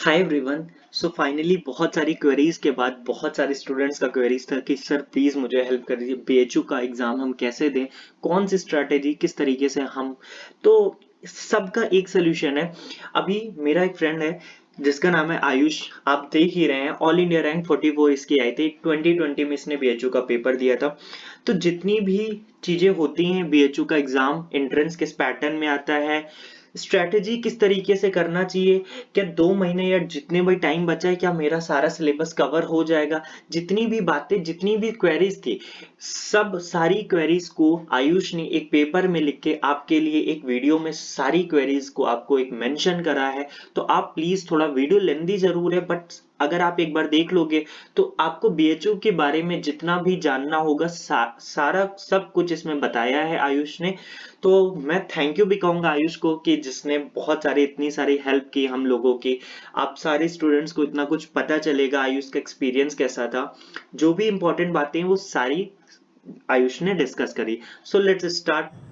Hi everyone. So finally बहुत सारी queries के बाद बहुत सारे स्टूडेंट्स का क्वेरीज था कि सर प्लीज मुझे हेल्प कर दीजिए, बीएचयू का एग्जाम हम कैसे दें, कौन सी स्ट्रैटेजी किस तरीके से हम। तो सबका एक सोल्यूशन है। अभी मेरा एक फ्रेंड है जिसका नाम है आयुष, आप देख ही रहे हैं, ऑल इंडिया रैंक 44 इसकी आई थी 2020 में, इसने बीएचयू का पेपर दिया था। तो जितनी भी चीजें होती हैं बीएचयू का एग्जाम एंट्रेंस किस पैटर्न में आता है, स्ट्रैटेजी किस तरीके से करना चाहिए, क्या 2 महीने या जितने भी टाइम बचा है क्या मेरा सारा सिलेबस कवर हो जाएगा, जितनी भी बातें जितनी भी क्वेरीज थी, सब सारी क्वेरीज को आयुष ने एक पेपर में लिख के आपके लिए एक वीडियो में सारी क्वेरीज को आपको एक मेंशन करा है। तो आप प्लीज, थोड़ा वीडियो लेंदी जरूर है बट अगर आप एक बार देख लोगे तो आपको बीएचयू के बारे में जितना भी जानना होगा सारा सब कुछ इसमें बताया है आयुष ने। तो मैं थैंक यू भी कहूंगा आयुष को कि जिसने बहुत सारी इतनी सारी हेल्प की हम लोगों की। आप सारे स्टूडेंट्स को इतना कुछ पता चलेगा आयुष का एक्सपीरियंस कैसा था, जो भी इंपॉर्टेंट बातें हैं वो सारी आयुष ने डिस्कस करी। So let's start.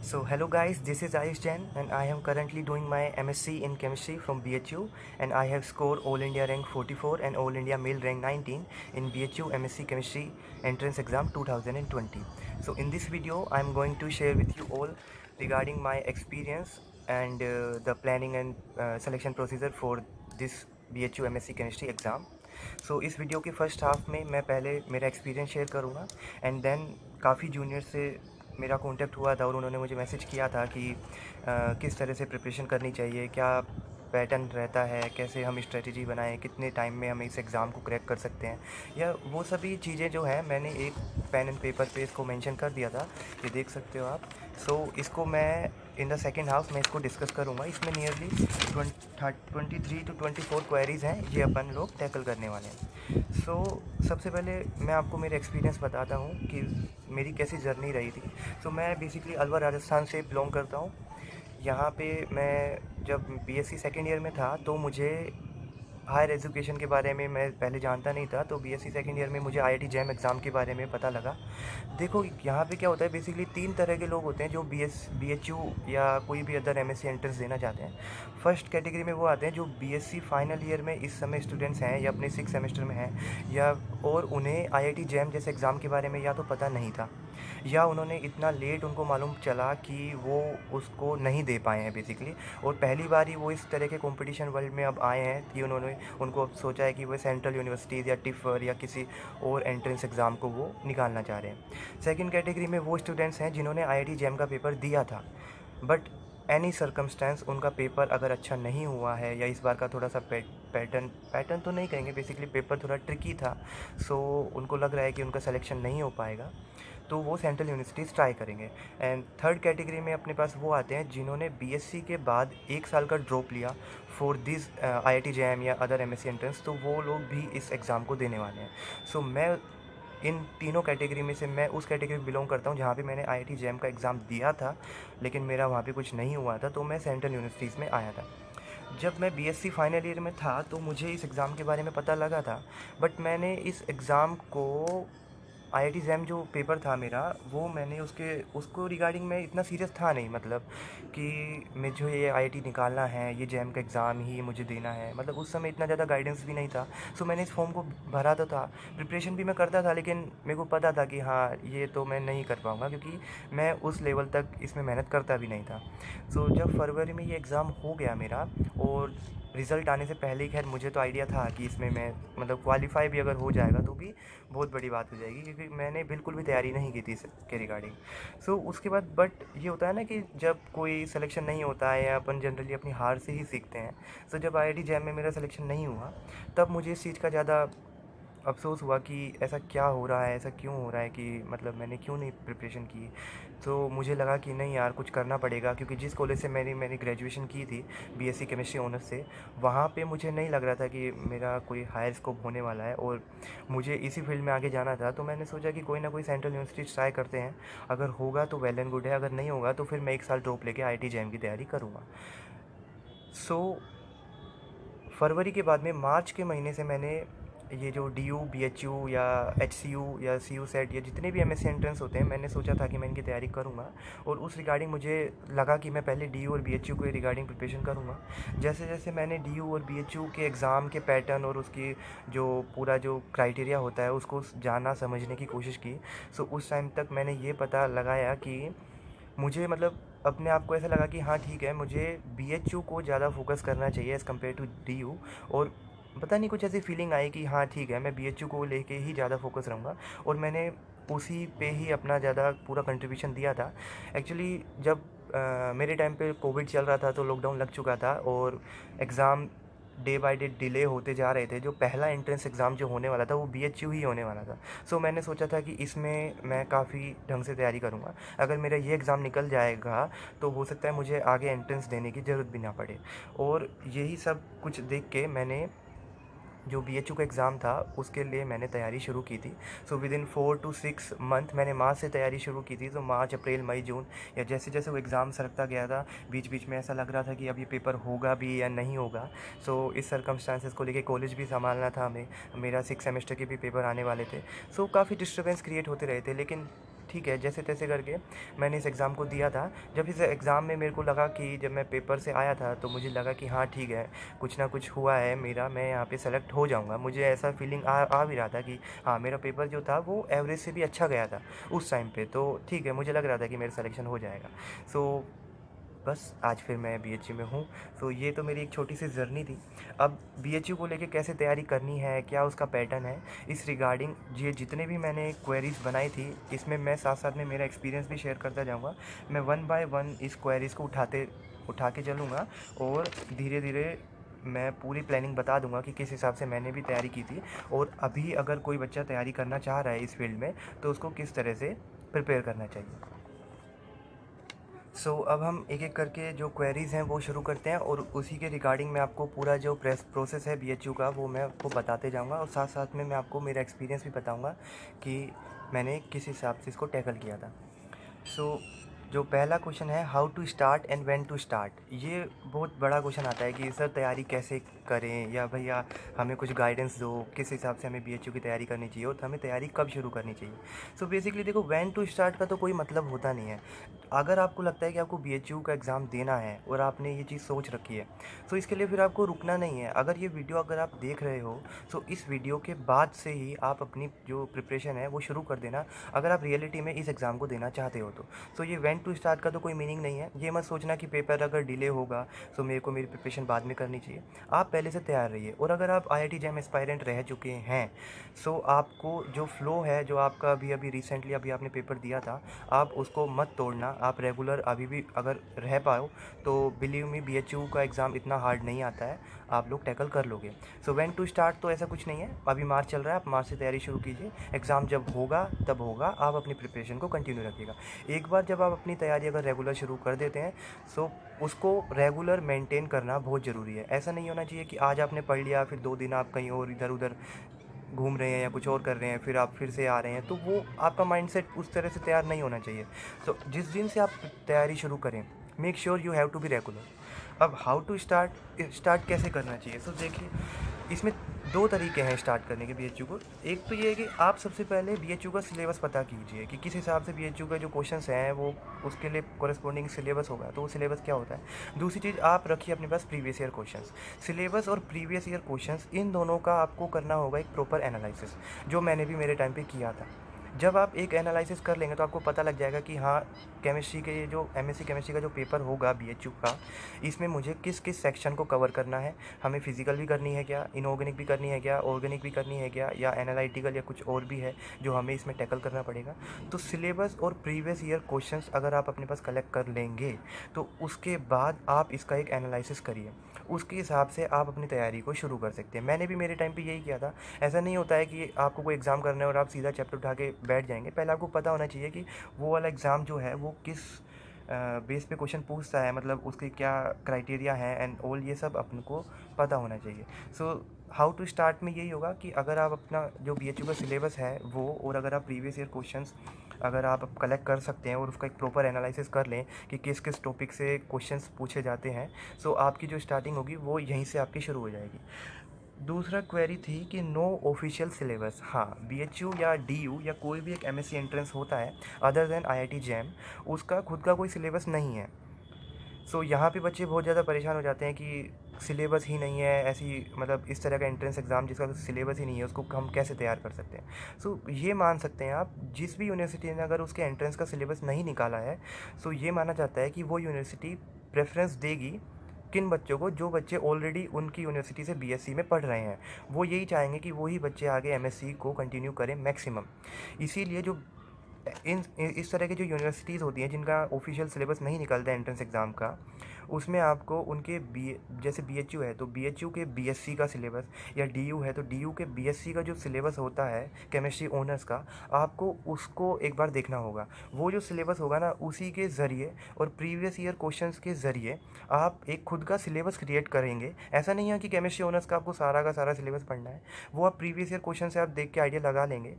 So hello guys, this is Ayush Jain and I am currently doing my MSc in chemistry from BHU and I have scored All India rank 44 and All India male rank 19 in BHU MSc chemistry entrance exam 2020. So in this video I am going to share with you all regarding my experience and the planning and selection procedure for this BHU MSc chemistry exam. सो इस video के first half में मैं पहले मेरा experience share करूँगा and then काफ़ी junior से मेरा कांटेक्ट हुआ था और उन्होंने मुझे मैसेज किया था कि किस तरह से प्रिपरेशन करनी चाहिए, क्या पैटर्न रहता है, कैसे हम स्ट्रेटजी बनाएं, कितने टाइम में हम इस एग्ज़ाम को क्रैक कर सकते हैं, या वो सभी चीज़ें जो है मैंने एक पेन एंड पेपर पे इसको मेंशन कर दिया था, ये देख सकते हो आप। सो इसको मैं इन द सेकेंड हाफ में इसको डिस्कस करूँगा। इसमें नियरली 23 टू 24 क्वेरीज़ हैं, ये अपन लोग टैकल करने वाले हैं। सबसे पहले मैं आपको मेरे एक्सपीरियंस बताता हूँ कि मेरी कैसी जर्नी रही थी। मैं बेसिकली अलवर राजस्थान से बिलोंग करता हूँ। यहाँ पे मैं जब बीएससी सेकेंड ईयर में था तो मुझे हायर एजुकेशन के बारे में मैं पहले जानता नहीं था, तो बीएससी सेकेंड ईयर में मुझे आईआईटी जैम एग्ज़ाम के बारे में पता लगा। देखो यहाँ पे क्या होता है, बेसिकली 3 तरह के लोग होते हैं जो बीएचयू या कोई भी अदर एमएससी एंट्रेंस देना चाहते हैं। फर्स्ट कैटेगरी में वो आते हैं जो बीएससी फाइनल ईयर में इस समय स्टूडेंट्स हैं या अपने 6 सेमेस्टर में हैं, या और उन्हें आईआईटी जैम जैसे एग्ज़ाम के बारे में या तो पता नहीं था या उन्होंने इतना लेट उनको मालूम चला कि वो उसको नहीं दे पाए हैं बेसिकली, और पहली बार ही वो इस तरह के कंपटीशन वर्ल्ड में अब आए हैं कि उनको अब सोचा है कि वो सेंट्रल यूनिवर्सिटीज़ या टिफ़र या किसी और एंट्रेंस एग्ज़ाम को वो निकालना चाह रहे हैं। सेकंड कैटेगरी में वो स्टूडेंट्स हैं जिन्होंने आईआईटी जैम का पेपर दिया था बट एनी सर्कमस्टेंस उनका पेपर अगर अच्छा नहीं हुआ है या इस बार का थोड़ा सा पैटर्न तो नहीं कहेंगे, बेसिकली पेपर थोड़ा ट्रिकी था, सो उनको लग रहा है कि उनका सिलेक्शन नहीं हो पाएगा, तो वो सेंट्रल यूनिवर्सिटीज़ ट्राई करेंगे। एंड थर्ड कैटेगरी में अपने पास वो आते हैं जिन्होंने बीएससी के बाद 1 साल का ड्रॉप लिया फॉर दिस आईआईटी जैम या अदर एमएससी एंट्रेंस, तो वो लोग भी इस एग्ज़ाम को देने वाले हैं। मैं इन तीनों कैटेगरी में से मैं उस कैटेगरी में बिलोंग करता हूँ जहाँ पे मैंने आईआईटी जैम का एग्ज़ाम दिया था लेकिन मेरा वहाँ पे कुछ नहीं हुआ था, तो मैं सेंट्रल यूनिवर्सिटीज़ में आया था। जब मैं बीएससी फाइनल ईयर में था तो मुझे इस एग्ज़ाम के बारे में पता लगा था, बट मैंने इस एग्ज़ाम को आईआईटी जैम जो पेपर था मेरा, वो मैंने उसको रिगार्डिंग में इतना सीरियस था नहीं, मतलब कि मुझे ये आईआईटी निकालना है, ये जैम का एग्ज़ाम ही मुझे देना है, मतलब उस समय इतना ज़्यादा गाइडेंस भी नहीं था। मैंने इस फॉर्म को भरा तो था, प्रिपरेशन भी मैं करता था, लेकिन मेरे को पता था कि हाँ ये तो मैं नहीं कर पाऊँगा क्योंकि मैं उस लेवल तक इसमें मेहनत करता भी नहीं था। जब फरवरी में ये एग्ज़ाम हो गया मेरा और रिज़ल्ट आने से पहले ही, खैर मुझे तो आइडिया था कि इसमें मैं मतलब क्वालिफाई भी अगर हो जाएगा तो भी बहुत बड़ी बात हो जाएगी क्योंकि मैंने बिल्कुल भी तैयारी नहीं की थी इसके रिगार्डिंग। उसके बाद बट ये होता है ना कि जब कोई सिलेक्शन नहीं होता है या अपन जनरली अपनी हार से ही सीखते हैं, जब आईआईटी जैम में मेरा सिलेक्शन नहीं हुआ तब मुझे इस चीज़ का ज़्यादा अफ़सोस हुआ कि ऐसा क्या हो रहा है, ऐसा क्यों हो रहा है, कि मतलब मैंने क्यों नहीं प्रिपरेशन की। मुझे लगा कि नहीं यार कुछ करना पड़ेगा, क्योंकि जिस कॉलेज से मैंने ग्रेजुएशन की थी बीएससी केमिस्ट्री ऑनर्स से, वहाँ पे मुझे नहीं लग रहा था कि मेरा कोई हायर स्कोप होने वाला है और मुझे इसी फील्ड में आगे जाना था। तो मैंने सोचा कि कोई ना कोई सेंट्रल यूनिवर्सिटी ट्राई करते हैं, अगर होगा तो वेल एंड गुड है, अगर नहीं होगा तो फिर मैं 1 साल ड्रॉप लेके आईआईटी जैम की तैयारी करूँगा। फरवरी के बाद में मार्च के महीने से मैंने ये जो DU BHU या HCU या CU सेट या जितने भी MSc एंट्रेंस होते हैं, मैंने सोचा था कि मैं इनकी तैयारी करूँगा। और उस रिगार्डिंग मुझे लगा कि मैं पहले DU और BHU के रिगार्डिंग प्रिपरेशन करूँगा। जैसे जैसे मैंने DU और BHU के एग्ज़ाम के पैटर्न और उसकी जो पूरा जो क्राइटेरिया होता है उसको जानना समझने की कोशिश की, सो उस टाइम तक मैंने ये पता लगाया कि मुझे मतलब अपने आप को ऐसा लगा कि हाँ ठीक है, मुझे BHU को ज़्यादा फोकस करना चाहिए एज़ कम्पेयर टू DU। और पता नहीं कुछ ऐसी फीलिंग आई कि हाँ ठीक है, मैं BHU को लेके ही ज़्यादा फोकस रहूँगा, और मैंने उसी पे ही अपना ज़्यादा पूरा कंट्रीब्यूशन दिया था। एक्चुअली जब मेरे टाइम पे कोविड चल रहा था तो लॉकडाउन लग चुका था और exam day by day delay होते जा रहे थे। जो पहला एंट्रेंस एग्ज़ाम जो होने वाला था वो BHU ही होने वाला था। सो मैंने सोचा था कि इसमें मैं काफ़ी ढंग से तैयारी करूँगा। अगर मेरा ये एग्ज़ाम निकल जाएगा तो हो सकता है मुझे आगे एंट्रेंस देने की ज़रूरत भी ना पड़े। और यही सब कुछ देख के मैंने जो BHU का एग्ज़ाम था उसके लिए मैंने तैयारी शुरू की थी। So with in 4 to 6 month मैंने मार्च से तैयारी शुरू की थी। तो मार्च, अप्रैल, मई, जून या जैसे जैसे वो एग्ज़ाम सरकता गया था, बीच बीच में ऐसा लग रहा था कि अब ये पेपर होगा भी या नहीं होगा। सो इस सर्कमस्टांसेस को लेके कॉलेज भी संभालना था हमें, मेरा 6 सेमेस्टर के भी पेपर आने वाले थे। सो काफ़ी डिस्टर्बेंस क्रिएट होते रहे थे, लेकिन ठीक है, जैसे तैसे करके मैंने इस एग्ज़ाम को दिया था। जब इस एग्ज़ाम में मेरे को लगा कि जब मैं पेपर से आया था तो मुझे लगा कि हाँ ठीक है, कुछ ना कुछ हुआ है मेरा, मैं यहाँ पे सेलेक्ट हो जाऊँगा। मुझे ऐसा फीलिंग आ भी रहा था कि हाँ, मेरा पेपर जो था वो एवरेज से भी अच्छा गया था उस टाइम पे, तो ठीक है, मुझे लग रहा था कि मेरा सिलेक्शन हो जाएगा। सो बस आज फिर मैं BHU में हूँ। तो ये तो मेरी एक छोटी सी जर्नी थी। अब BHU को लेके कैसे तैयारी करनी है, क्या उसका पैटर्न है, इस रिगार्डिंग ये जितने भी मैंने क्वेरीज़ बनाई थी, इसमें मैं साथ साथ में मेरा एक्सपीरियंस भी शेयर करता जाऊँगा। मैं 1 बाय 1 इस क्वेरीज़ को उठा के चलूँगा और धीरे धीरे मैं पूरी प्लानिंग बता दूंगा कि किस हिसाब से मैंने भी तैयारी की थी, और अभी अगर कोई बच्चा तैयारी करना चाह रहा है इस फील्ड में तो उसको किस तरह से प्रिपेयर करना चाहिए। अब हम एक एक करके जो क्वेरीज़ हैं वो शुरू करते हैं, और उसी के रिगार्डिंग मैं आपको पूरा जो प्रोसेस है BHU का वो मैं आपको बताते जाऊंगा, और साथ साथ में मैं आपको मेरा एक्सपीरियंस भी बताऊंगा कि मैंने किस हिसाब से इसको टैकल किया था। जो पहला क्वेश्चन है, how to start and when to start. ये बहुत बड़ा क्वेश्चन आता है कि सर तैयारी कैसे करें, या भैया हमें कुछ गाइडेंस दो, किस हिसाब से हमें BHU की तैयारी करनी चाहिए और हमें तैयारी कब शुरू करनी चाहिए। बेसिकली देखो, व्हेन टू स्टार्ट का तो कोई मतलब होता नहीं है। अगर आपको लगता है कि आपको BHU का एग्ज़ाम देना है और आपने ये चीज़ सोच रखी है, तो इसके लिए फिर आपको रुकना नहीं है। अगर ये वीडियो अगर आप देख रहे हो तो इस वीडियो के बाद से ही आप अपनी जो प्रिपरेशन है वो शुरू कर देना, अगर आप रियलिटी में इस एग्ज़ाम को देना चाहते हो तो ये व्हेन टू स्टार्ट का तो कोई मीनिंग नहीं है। ये मत सोचना कि पेपर अगर डिले होगा तो मेरे को मेरी प्रिपरेशन बाद में करनी चाहिए। आप पहले से तैयार रहिए, और अगर आप IIT JAM एस्पायरेंट रह चुके हैं, सो आपको जो फ्लो है, जो आपका अभी अभी रिसेंटली अभी आपने पेपर दिया था, आप उसको मत तोड़ना। आप रेगुलर अभी भी अगर रह पाओ तो बिलीव मी, BHU का एग्ज़ाम इतना हार्ड नहीं आता है, आप लोग टैकल कर लोगे। व्हेन टू स्टार्ट तो ऐसा कुछ नहीं है। अभी मार्च चल रहा है, आप मार्च से तैयारी शुरू कीजिए, एग्ज़ाम जब होगा तब होगा, आप अपनी प्रिपरेशन को कंटिन्यू रखिएगा। एक बार जब आप अपनी तैयारी अगर रेगुलर शुरू कर देते हैं, उसको रेगुलर मेंटेन करना बहुत ज़रूरी है। ऐसा नहीं होना चाहिए कि आज आपने पढ़ लिया, फिर 2 दिन आप कहीं और इधर उधर घूम रहे हैं या कुछ और कर रहे हैं, फिर आप फिर से आ रहे हैं, तो वो आपका माइंडसेट उस तरह से तैयार नहीं होना चाहिए। जिस दिन से आप तैयारी शुरू करें, make sure you have to be regular. अब हाउ टू स्टार्ट कैसे करना चाहिए, देखिए, इसमें 2 तरीके हैं स्टार्ट करने के BHU को। एक तो ये है कि आप सबसे पहले BHU का सिलेबस पता कीजिए कि किस हिसाब से BHU का जो क्वेश्चंस हैं वो उसके लिए कोरेस्पॉन्डिंग सिलेबस होगा, तो वो सिलेबस क्या होता है। दूसरी चीज़, आप रखिए अपने पास प्रीवियस ईयर क्वेश्चंस। सिलेबस और प्रीवियस ईयर क्वेश्चंस, इन दोनों का आपको करना होगा एक प्रॉपर एनालिसिस, जो मैंने भी मेरे टाइम पे किया था। जब आप एक एनालिसिस कर लेंगे तो आपको पता लग जाएगा कि हाँ, केमिस्ट्री के जो MSc केमिस्ट्री का जो पेपर होगा BHU का, इसमें मुझे किस किस सेक्शन को कवर करना है। हमें फिजिकल भी करनी है क्या, इनऑर्गेनिक भी करनी है क्या, ऑर्गेनिक भी करनी है क्या, या एनालिटिकल या कुछ और भी है जो हमें इसमें टैकल करना पड़ेगा। तो सिलेबस और प्रीवियस ईयर क्वेश्चंस अगर आप अपने पास कलेक्ट कर लेंगे तो उसके बाद आप इसका एक एनालिसिस करिए, उसके हिसाब से आप अपनी तैयारी को शुरू कर सकते हैं। मैंने भी मेरे टाइम पे यही किया था। ऐसा नहीं होता है कि आपको कोई एग्ज़ाम करना है और आप सीधा चैप्टर उठा के बैठ जाएंगे। पहले आपको पता होना चाहिए कि वो वाला एग्ज़ाम जो है वो किस बेस पे क्वेश्चन पूछता है, मतलब उसके क्या क्राइटेरिया है एंड ऑल, ये सब अपन को पता होना चाहिए। हाउ टू स्टार्ट में यही होगा कि अगर आप अपना जो BHU का सिलेबस है वो, और अगर आप प्रीवियस ईयर क्वेश्चंस अगर आप कलेक्ट कर सकते हैं और उसका एक प्रॉपर एनालिसिस कर लें कि किस किस टॉपिक से क्वेश्चंस पूछे जाते हैं, आपकी जो स्टार्टिंग होगी वो यहीं से आपकी शुरू हो जाएगी। दूसरा क्वेरी थी कि नो ऑफिशियल सिलेबस। हाँ, बीएचयू या डीयू या कोई भी एक एमएससी एंट्रेंस होता है अदर देन आईआईटी जैम, उसका खुद का कोई सिलेबस नहीं है। सो यहाँ पे बच्चे बहुत ज़्यादा परेशान हो जाते हैं कि सिलेबस ही नहीं है, ऐसी मतलब इस तरह का एंट्रेंस एग्ज़ाम जिसका सिलेबस ही नहीं है उसको हम कैसे तैयार कर सकते हैं। सो ये मान सकते हैं आप, जिस भी यूनिवर्सिटी ने अगर उसके एंट्रेंस का सिलेबस नहीं निकाला है, सो ये माना जाता है कि वो यूनिवर्सिटी प्रेफरेंस देगी किन बच्चों को, जो बच्चे ऑलरेडी उनकी यूनिवर्सिटी से बीएससी में पढ़ रहे हैं। वो यही चाहेंगे कि वही बच्चे आगे एमएससी को कंटिन्यू करें मैक्सिमम। इसीलिए जो इस तरह की जो यूनिवर्सिटीज़ होती हैं जिनका ऑफिशियल सिलेबस नहीं निकलता है एंट्रेंस एग्ज़ाम का, उसमें आपको उनके जैसे बीएचयू है तो बीएचयू के बीएससी का सिलेबस, या डीयू है तो डीयू के बीएससी का जो सिलेबस होता है केमिस्ट्री ऑनर्स का, आपको उसको एक बार देखना होगा। वो जो सिलेबस होगा ना, उसी के ज़रिए और प्रीवियस ईयर क्वेश्चंस के ज़रिए आप एक खुद का सिलेबस क्रिएट करेंगे। ऐसा नहीं है कि केमिस्ट्री ऑनर्स का आपको सारा का सारा सिलेबस पढ़ना है, वो आप प्रीवियस ईयर क्वेश्चन से आप देख के आइडिया लगा लेंगे।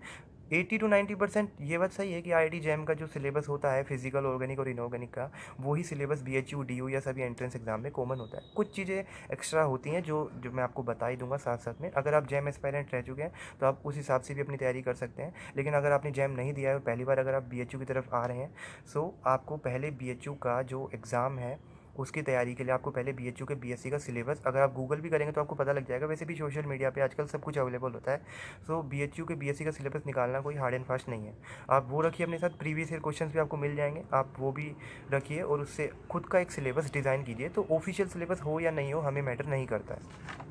80 to 90% ये बात सही है कि आईआईटी जैम का जो सिलेबस होता है फिजिकल, ऑर्गेनिक और इनऑर्गेनिक का, वही सिलेबस बीएचयू डीयू या सभी एंट्रेंस एग्जाम में कॉमन होता है। कुछ चीज़ें एक्स्ट्रा होती हैं जो जो मैं आपको बता ही दूंगा साथ साथ में। अगर आप जैम एस्पायरेंट रह चुके हैं तो आप उस हिसाब से भी अपनी तैयारी कर सकते हैं, लेकिन अगर आपने जैम नहीं दिया है और पहली बार अगर आप बीएचयू की तरफ आ रहे हैं, सो आपको पहले बीएचयू का जो एग्ज़ाम है उसकी तैयारी के लिए आपको पहले बीएचयू के बीएससी का सिलेबस, अगर आप गूगल भी करेंगे तो आपको पता लग जाएगा, वैसे भी सोशल मीडिया पे आजकल सब कुछ अवेलेबल होता है। सो बीएचयू के बीएससी का सिलेबस निकालना कोई हार्ड एंड फास्ट नहीं है। आप वो रखिए अपने साथ, प्रीवियस ईयर क्वेश्चंस भी आपको मिल जाएंगे, आप वो भी रखिए और उससे खुद का एक सिलेबस डिज़ाइन कीजिए। तो ऑफिशियल सिलेबस हो या नहीं हो हमें मैटर नहीं करता है।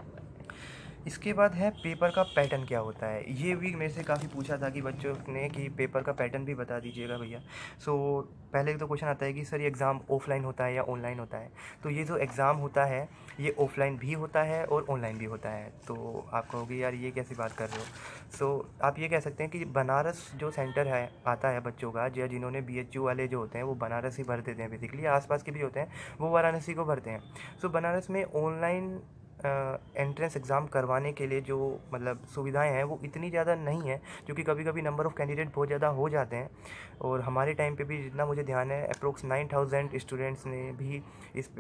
इसके बाद है पेपर का पैटर्न क्या होता है। ये भी मेरे से काफ़ी पूछा था कि बच्चों ने कि पेपर का पैटर्न भी बता दीजिएगा भैया। सो पहले तो क्वेश्चन आता है कि सर ये एग्ज़ाम ऑफलाइन होता है या ऑनलाइन होता है। तो ये जो एग्ज़ाम होता है ये ऑफलाइन भी होता है और ऑनलाइन भी होता है। तो आप कहोगे यार ये कैसी बात कर रहे हो। सो आप ये कह सकते हैं कि बनारस जो सेंटर है आता है बच्चों का, जो जिन्होंने बीएचयू वाले जो होते हैं वो बनारस ही भर देते हैं, बेसिकली आसपास के भी होते हैं वो वाराणसी को भरते हैं। सो बनारस में ऑनलाइन एंट्रेंस एग्ज़ाम करवाने के लिए जो मतलब सुविधाएं हैं वो इतनी ज़्यादा नहीं है, क्योंकि कभी कभी नंबर ऑफ़ कैंडिडेट बहुत ज़्यादा हो जाते हैं। और हमारे टाइम पे भी जितना मुझे ध्यान है अप्रोक्स 9000 स्टूडेंट्स ने भी इस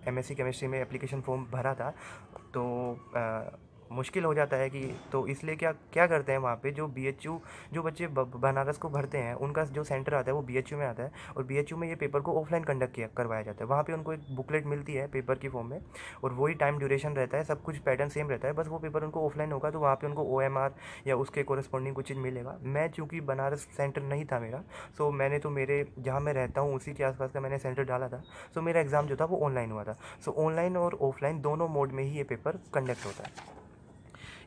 एमएससी केमिस्ट्री में एप्लीकेशन फॉर्म भरा था। तो मुश्किल हो जाता है कि, तो इसलिए क्या क्या करते हैं वहाँ पे जो बीएचयू, जो बच्चे बनारस को भरते हैं उनका जो सेंटर आता है वो बीएचयू में आता है, और बीएचयू में ये पेपर को ऑफलाइन कंडक्ट किया करवाया जाता है। वहाँ पे उनको एक बुकलेट मिलती है पेपर की फॉर्म में, और वही टाइम ड्यूरेशन रहता है, सब कुछ पैटर्न सेम रहता है, बस वो पेपर उनको ऑफलाइन होगा तो वहाँ पर उनको ओएमआर या उसके कोरस्पॉन्डिंग कुछ चीज़ मिलेगा। मैं चूँकि बनारस सेंटर नहीं था मेरा, सो मैंने तो मेरे जहाँ मैं रहता हूँ उसी के आसपास का मैंने सेंटर डाला था। सो मेरा एग्ज़ाम जो था वो ऑनलाइन हुआ था। सो ऑनलाइन और ऑफलाइन दोनों मोड में ही ये पेपर कंडक्ट होता है।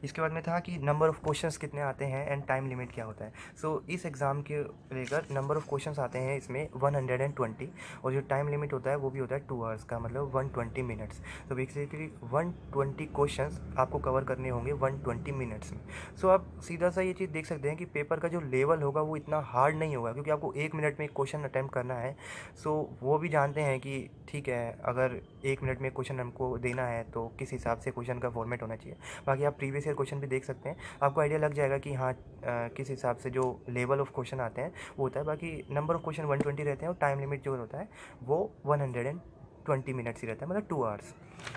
इसके बाद में था कि नंबर ऑफ़ क्वेश्चंस कितने आते हैं एंड टाइम लिमिट क्या होता है। सो इस एग्ज़ाम के लेकर नंबर ऑफ़ क्वेश्चंस आते हैं इसमें 120, और जो टाइम लिमिट होता है वो भी होता है 2 आवर्स का, मतलब 120 मिनट्स। तो बेसिकली 120 क्वेश्चंस आपको कवर करने होंगे 120 मिनट्स में। सो आप सीधा सा ये चीज़ देख सकते हैं कि पेपर का जो लेवल होगा वो इतना हार्ड नहीं होगा, क्योंकि आपको 1 मिनट में एक क्वेश्चन अटैम्प्ट करना है। सो वो भी जानते हैं कि ठीक है, अगर 1 मिनट में क्वेश्चन हमको देना है तो किस हिसाब से क्वेश्चन का फॉर्मेट होना चाहिए। बाकी आप प्रीवियस ईयर क्वेश्चन भी देख सकते हैं, आपको आइडिया लग जाएगा कि हाँ किस हिसाब से जो लेवल ऑफ क्वेश्चन आते हैं वो होता है। बाकी नंबर ऑफ क्वेश्चन 120 रहते हैं और टाइम लिमिट जो होता है वो 120 मिनट्स ही रहता है, मतलब 2 आवर्स।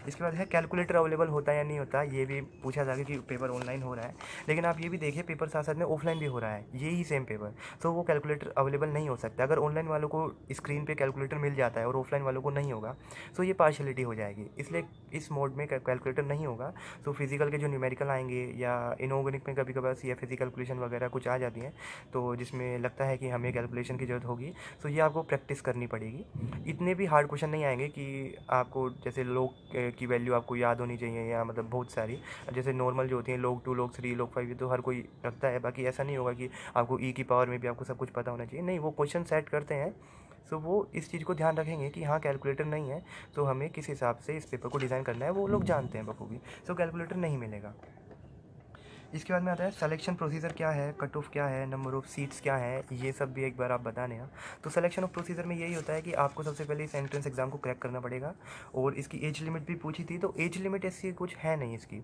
इसके बाद है कैलकुलेटर अवेलेबल होता है या नहीं होता, ये भी पूछा था कि पेपर ऑनलाइन हो रहा है, लेकिन आप ये भी देखिए पेपर साथ साथ में ऑफलाइन भी हो रहा है, यही सेम पेपर। तो वो कैलकुलेटर अवेलेबल नहीं हो सकता। अगर ऑनलाइन वालों को स्क्रीन पे कैलकुलेटर मिल जाता है और ऑफलाइन वालों को नहीं होगा, तो ये पार्शलिटी हो जाएगी, इसलिए इस मोड में कैलकुलेटर नहीं होगा। तो फिजिकल के जो न्यूमेरिकल आएंगे या इनऑर्गेनिक में कभी कभार सीएफएससी कैलकुलेशन वगैरह कुछ आ जाती हैं, तो जिसमें लगता है कि हमें कैलकुलेशन की ज़रूरत होगी, तो ये आपको प्रैक्टिस करनी पड़ेगी। इतने भी हार्ड क्वेश्चन नहीं आएंगे कि आपको जैसे लोग की वैल्यू आपको याद होनी चाहिए, या मतलब बहुत सारी जैसे नॉर्मल जो होती हैं log 2 log 3 log 5, ये तो हर कोई रखता है। बाकी ऐसा नहीं होगा कि आपको ई की पावर में भी आपको सब कुछ पता होना चाहिए, नहीं, वो क्वेश्चन सेट करते हैं। सो वो इस चीज़ को ध्यान रखेंगे कि हाँ कैलकुलेटर नहीं है तो हमें किस हिसाब से इस पेपर को डिज़ाइन करना है, वो लोग जानते हैं बखूबी। सो कैलकुलेटर नहीं मिलेगा। इसके बाद में आता है सिलेक्शन प्रोसीजर क्या है, कट ऑफ क्या है, नंबर ऑफ़ सीट्स क्या है, ये सब भी एक बार आप बता दें। तो सिलेक्शन ऑफ प्रोसीजर में यही होता है कि आपको सबसे पहले इस एंट्रेंस एग्ज़ाम को क्रैक करना पड़ेगा। और इसकी एज लिमिट भी पूछी थी, तो एज लिमिट ऐसी कुछ है नहीं इसकी।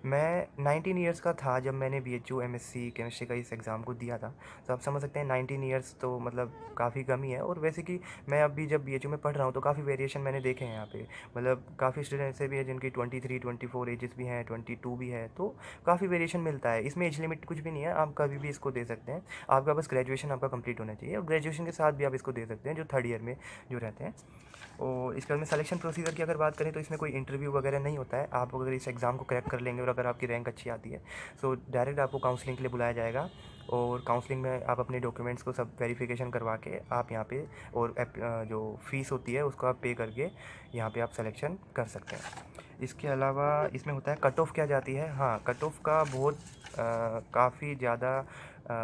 मैं 19 ईयर्स का था जब मैंने BHU MSc केमिस्ट्री का इस एग्ज़ाम को दिया था। तो आप समझ सकते हैं 19 ईयर्स तो मतलब काफ़ी कम ही है। और वैसे कि मैं अभी जब BHU में पढ़ रहा हूँ तो काफ़ी वेरिएशन मैंने देखे हैं यहाँ पे। मतलब काफ़ी स्टूडेंट ऐसे भी हैं जिनकी 23 24 एजेस भी हैं, 22 भी है, तो काफ़ी वेरिएशन मिलता है। इसमें एज लिमिट कुछ भी नहीं है, आप कभी भी इसको दे सकते हैं। आपका बस ग्रेजुएशन आपका कंप्लीट होना चाहिए, और ग्रेजुएशन के साथ भी आप इसको दे सकते हैं जो थर्ड ईयर में जो रहते हैं। और इसके बाद में सिलेक्शन प्रोसीजर की अगर बात करें तो इसमें कोई इंटरव्यू वगैरह नहीं होता है। आप अगर इस एग्ज़ाम को क्रैक कर लेंगे और अगर आपकी रैंक अच्छी आती है तो डायरेक्ट आपको काउंसलिंग के लिए बुलाया जाएगा। और काउंसलिंग में आप अपने डॉक्यूमेंट्स को सब वेरिफिकेशन करवा के आप यहाँ पे, और जो फ़ीस होती है उसको आप पे करके यहाँ पे आप सिलेक्शन कर सकते हैं। इसके अलावा इसमें होता है कट ऑफ क्या जाती है। हाँ, कट ऑफ का बहुत काफ़ी ज़्यादा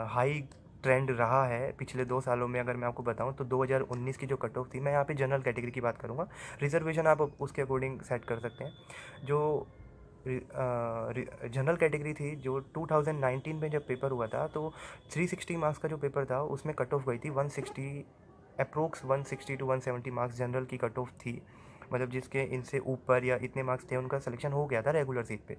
हाई ट्रेंड रहा है पिछले 2 सालों में। अगर मैं आपको बताऊं तो 2019 की जो कट ऑफ थी, मैं यहाँ पे जनरल कैटेगरी की बात करूँगा, रिजर्वेशन आप उसके अकॉर्डिंग सेट कर सकते हैं। जो जनरल कैटेगरी थी, जो 2019 में जब पेपर हुआ था तो 360 मार्क्स का जो पेपर था उसमें कट ऑफ गई थी 160, अप्रोक्स 160 टू 170 मार्क्स जनरल की कट ऑफ थी। मतलब जिसके इनसे ऊपर या इतने मार्क्स थे उनका सिलेक्शन हो गया था रेगुलर सीट पे।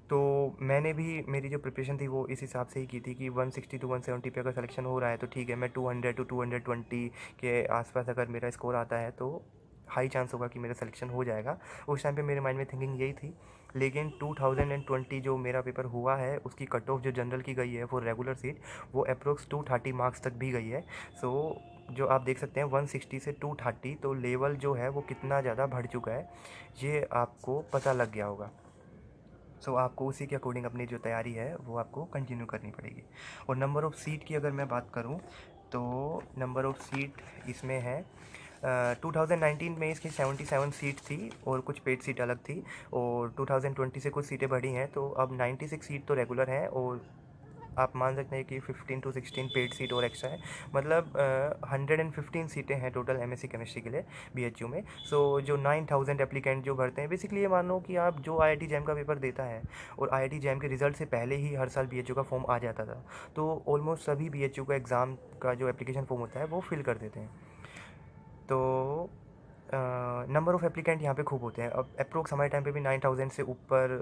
तो मैंने भी, मेरी जो प्रिपरेशन थी वो इस हिसाब से ही की थी कि 160 टू 170 पे अगर सिलेक्शन हो रहा है तो ठीक है, मैं 200 टू 220 के आसपास अगर मेरा स्कोर आता है तो हाई चांस होगा कि मेरा सिलेक्शन हो जाएगा। उस टाइम पे मेरे माइंड में थिंकिंग यही थी। लेकिन 2020 जो मेरा पेपर हुआ है उसकी कट ऑफ जो जनरल की गई है फॉर रेगुलर सीट, वो अप्रोक्स 230 मार्क्स तक भी गई है। सो जो आप देख सकते हैं 160 से 230, तो लेवल जो है वो कितना ज़्यादा बढ़ चुका है ये आपको पता लग गया होगा। सो आपको उसी के अकॉर्डिंग अपनी जो तैयारी है वो आपको कंटिन्यू करनी पड़ेगी। और नंबर ऑफ़ सीट की अगर मैं बात करूं तो नंबर ऑफ़ सीट इसमें है 2019 में इसकी 77 सीट थी और कुछ पेड सीट अलग थी। और 2020 से कुछ सीटें बढ़ी हैं, तो अब 96 सीट तो रेगुलर हैं, और आप मान सकते हैं कि 15 टू 16 पेड सीट और एक्स्ट्रा है। मतलब 115 सीटें हैं टोटल MSc केमिस्ट्री के लिए BHU में। सो जो 9000 एप्लीकेंट जो भरते हैं, बेसिकली ये मान लो कि आप जो IIT जैम का पेपर देता है, और IIT जैम के रिजल्ट से पहले ही हर साल BHU का फॉर्म आ जाता था, तो ऑलमोस्ट सभी BHU का एग्ज़ाम का जो एप्लीकेशन फॉर्म होता है वो फिल कर देते हैं। तो नंबर ऑफ़ एप्लीकेंट यहाँ पे खूब होते हैं। अब अप्रोक्स हमारे टाइम पे भी 9000 से ऊपर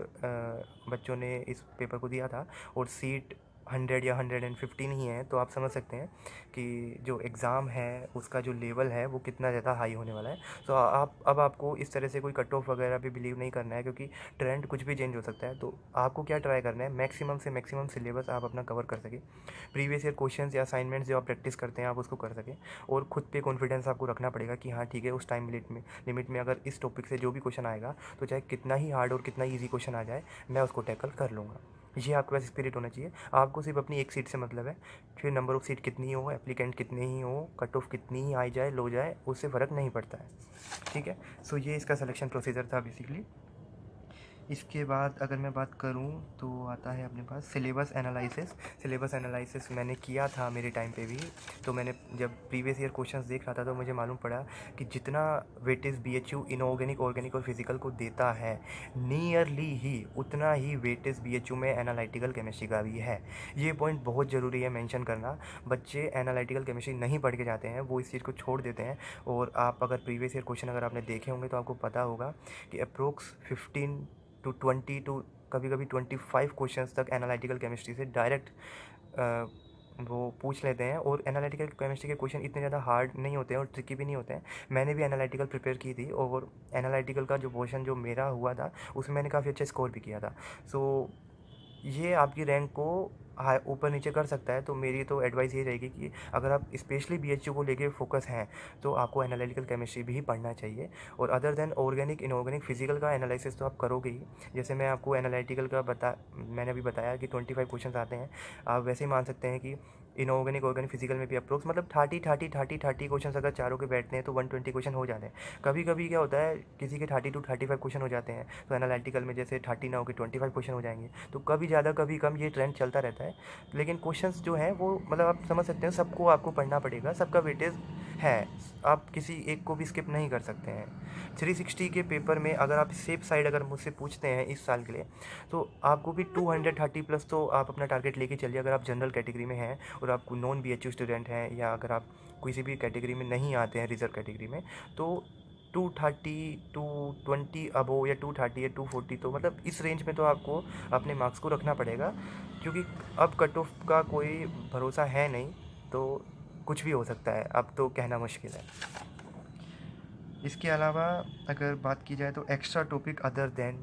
बच्चों ने इस पेपर को दिया था, और सीट 100 या 115 ही है। तो आप समझ सकते हैं कि जो एग्ज़ाम है उसका जो लेवल है वो कितना ज़्यादा हाई होने वाला है। तो आप अब आपको इस तरह से कोई कट ऑफ वगैरह पे बिलीव नहीं करना है, क्योंकि ट्रेंड कुछ भी चेंज हो सकता है। तो आपको क्या ट्राई करना है, मैक्सिमम से मैक्सिमम सिलेबस आप अपना कवर कर सकें, प्रीवियस ईयर क्वेश्चंस या असाइनमेंट्स जो आप प्रैक्टिस करते हैं आप उसको कर सकें, और खुद पे कॉन्फिडेंस आपको रखना पड़ेगा कि हाँ ठीक है, उस टाइम लिमिट में अगर इस टॉपिक से जो भी क्वेश्चन आएगा तो चाहे कितना ही हार्ड और कितना ईजी क्वेश्चन आ जाए, मैं उसको टैकल कर लूँगा। ये आपके पास स्पिरिट होना चाहिए। आपको सिर्फ अपनी एक सीट से मतलब है, फिर नंबर ऑफ़ सीट कितनी हो, एप्लीकेंट कितने ही हो, कट ऑफ कितनी ही आई जाए लो जाए, उससे फ़र्क नहीं पड़ता है। ठीक है। सो ये इसका सिलेक्शन प्रोसीजर था बेसिकली। इसके बाद अगर मैं बात करूं तो आता है अपने पास सिलेबस एनालिसिस। सिलेबस एनालिसिस मैंने किया था मेरे टाइम पे भी। तो मैंने जब प्रीवियस ईयर क्वेश्चंस देख रहा था तो मुझे मालूम पड़ा कि जितना वेटेज BHU इनऑर्गेनिक, ऑर्गेनिक और फिजिकल को देता है, नियरली ही उतना ही वेटेज BHU में एनालिटिकल केमिस्ट्री का भी है। ये पॉइंट बहुत ज़रूरी है मेंशन करना। बच्चे एनालिटिकल केमिस्ट्री नहीं पढ़ के जाते हैं, वो इस चीज़ को छोड़ देते हैं। और आप अगर प्रीवियस ईयर क्वेश्चन अगर आपने देखे होंगे तो आपको पता होगा कि अप्रोक्स 15 टू 20 टू कभी कभी 25 क्वेश्चंस तक एनालिटिकल केमिस्ट्री से डायरेक्ट वो पूछ लेते हैं। और एनालिटिकल केमिस्ट्री के क्वेश्चन इतने ज़्यादा हार्ड नहीं होते हैं और ट्रिकी भी नहीं होते हैं। मैंने भी एनालिटिकल प्रिपेयर की थी, और एनालिटिकल का जो पोर्शन जो मेरा हुआ था उसमें मैंने काफ़ी अच्छा स्कोर भी किया था। सो ये आपकी रैंक को ऊपर नीचे कर सकता है। तो मेरी तो एडवाइस ये रहेगी कि अगर आप स्पेशली BHU को लेके फोकस हैं तो आपको एनालिटिकल केमिस्ट्री भी पढ़ना चाहिए। और other than organic, inorganic, physical का एनालिसिस तो आप करोगे ही। जैसे मैं आपको एनालिटिकल का मैंने अभी बताया कि 25 क्वेश्चन आते हैं। आप वैसे ही मान सकते हैं कि इनऑर्गेनिक ऑर्गेनिक फिजिकल में भी अप्रोक्स मतलब 30 क्वेश्चन अगर चारों के बैठते हैं तो 120 क्वेश्चन हो जाते हैं। कभी कभी क्या होता है किसी के 30 to 35 क्वेश्चन हो जाते हैं, तो एनालिटिकल में जैसे 30 ना होकर 25 क्वेश्चन हो जाएंगे, तो कभी ज़्यादा कभी कम ये ट्रेंड चलता रहता है। लेकिन क्वेश्चंस जो हैं वो मतलब आप समझ सकते हैं सबको आपको पढ़ना पड़ेगा, सबका वेटेज है, आप किसी एक को भी स्किप नहीं कर सकते हैं। 360 के पेपर में अगर आप सेफ साइड अगर मुझसे पूछते हैं इस साल के लिए, तो आपको भी 230 प्लस तो आप अपना टारगेट लेके चलिए अगर आप जनरल कैटेगरी में हैं और आपको नॉन BHU स्टूडेंट हैं, या अगर आप किसी भी कैटेगरी में नहीं आते हैं रिजर्व कैटेगरी में, तो 230 220 अबो या 230 या 240, तो मतलब इस रेंज में तो आपको अपने मार्क्स को रखना पड़ेगा, क्योंकि अब कट ऑफ का कोई भरोसा है नहीं, तो कुछ भी हो सकता है, अब तो कहना मुश्किल है। इसके अलावा अगर बात की जाए तो extra topic other than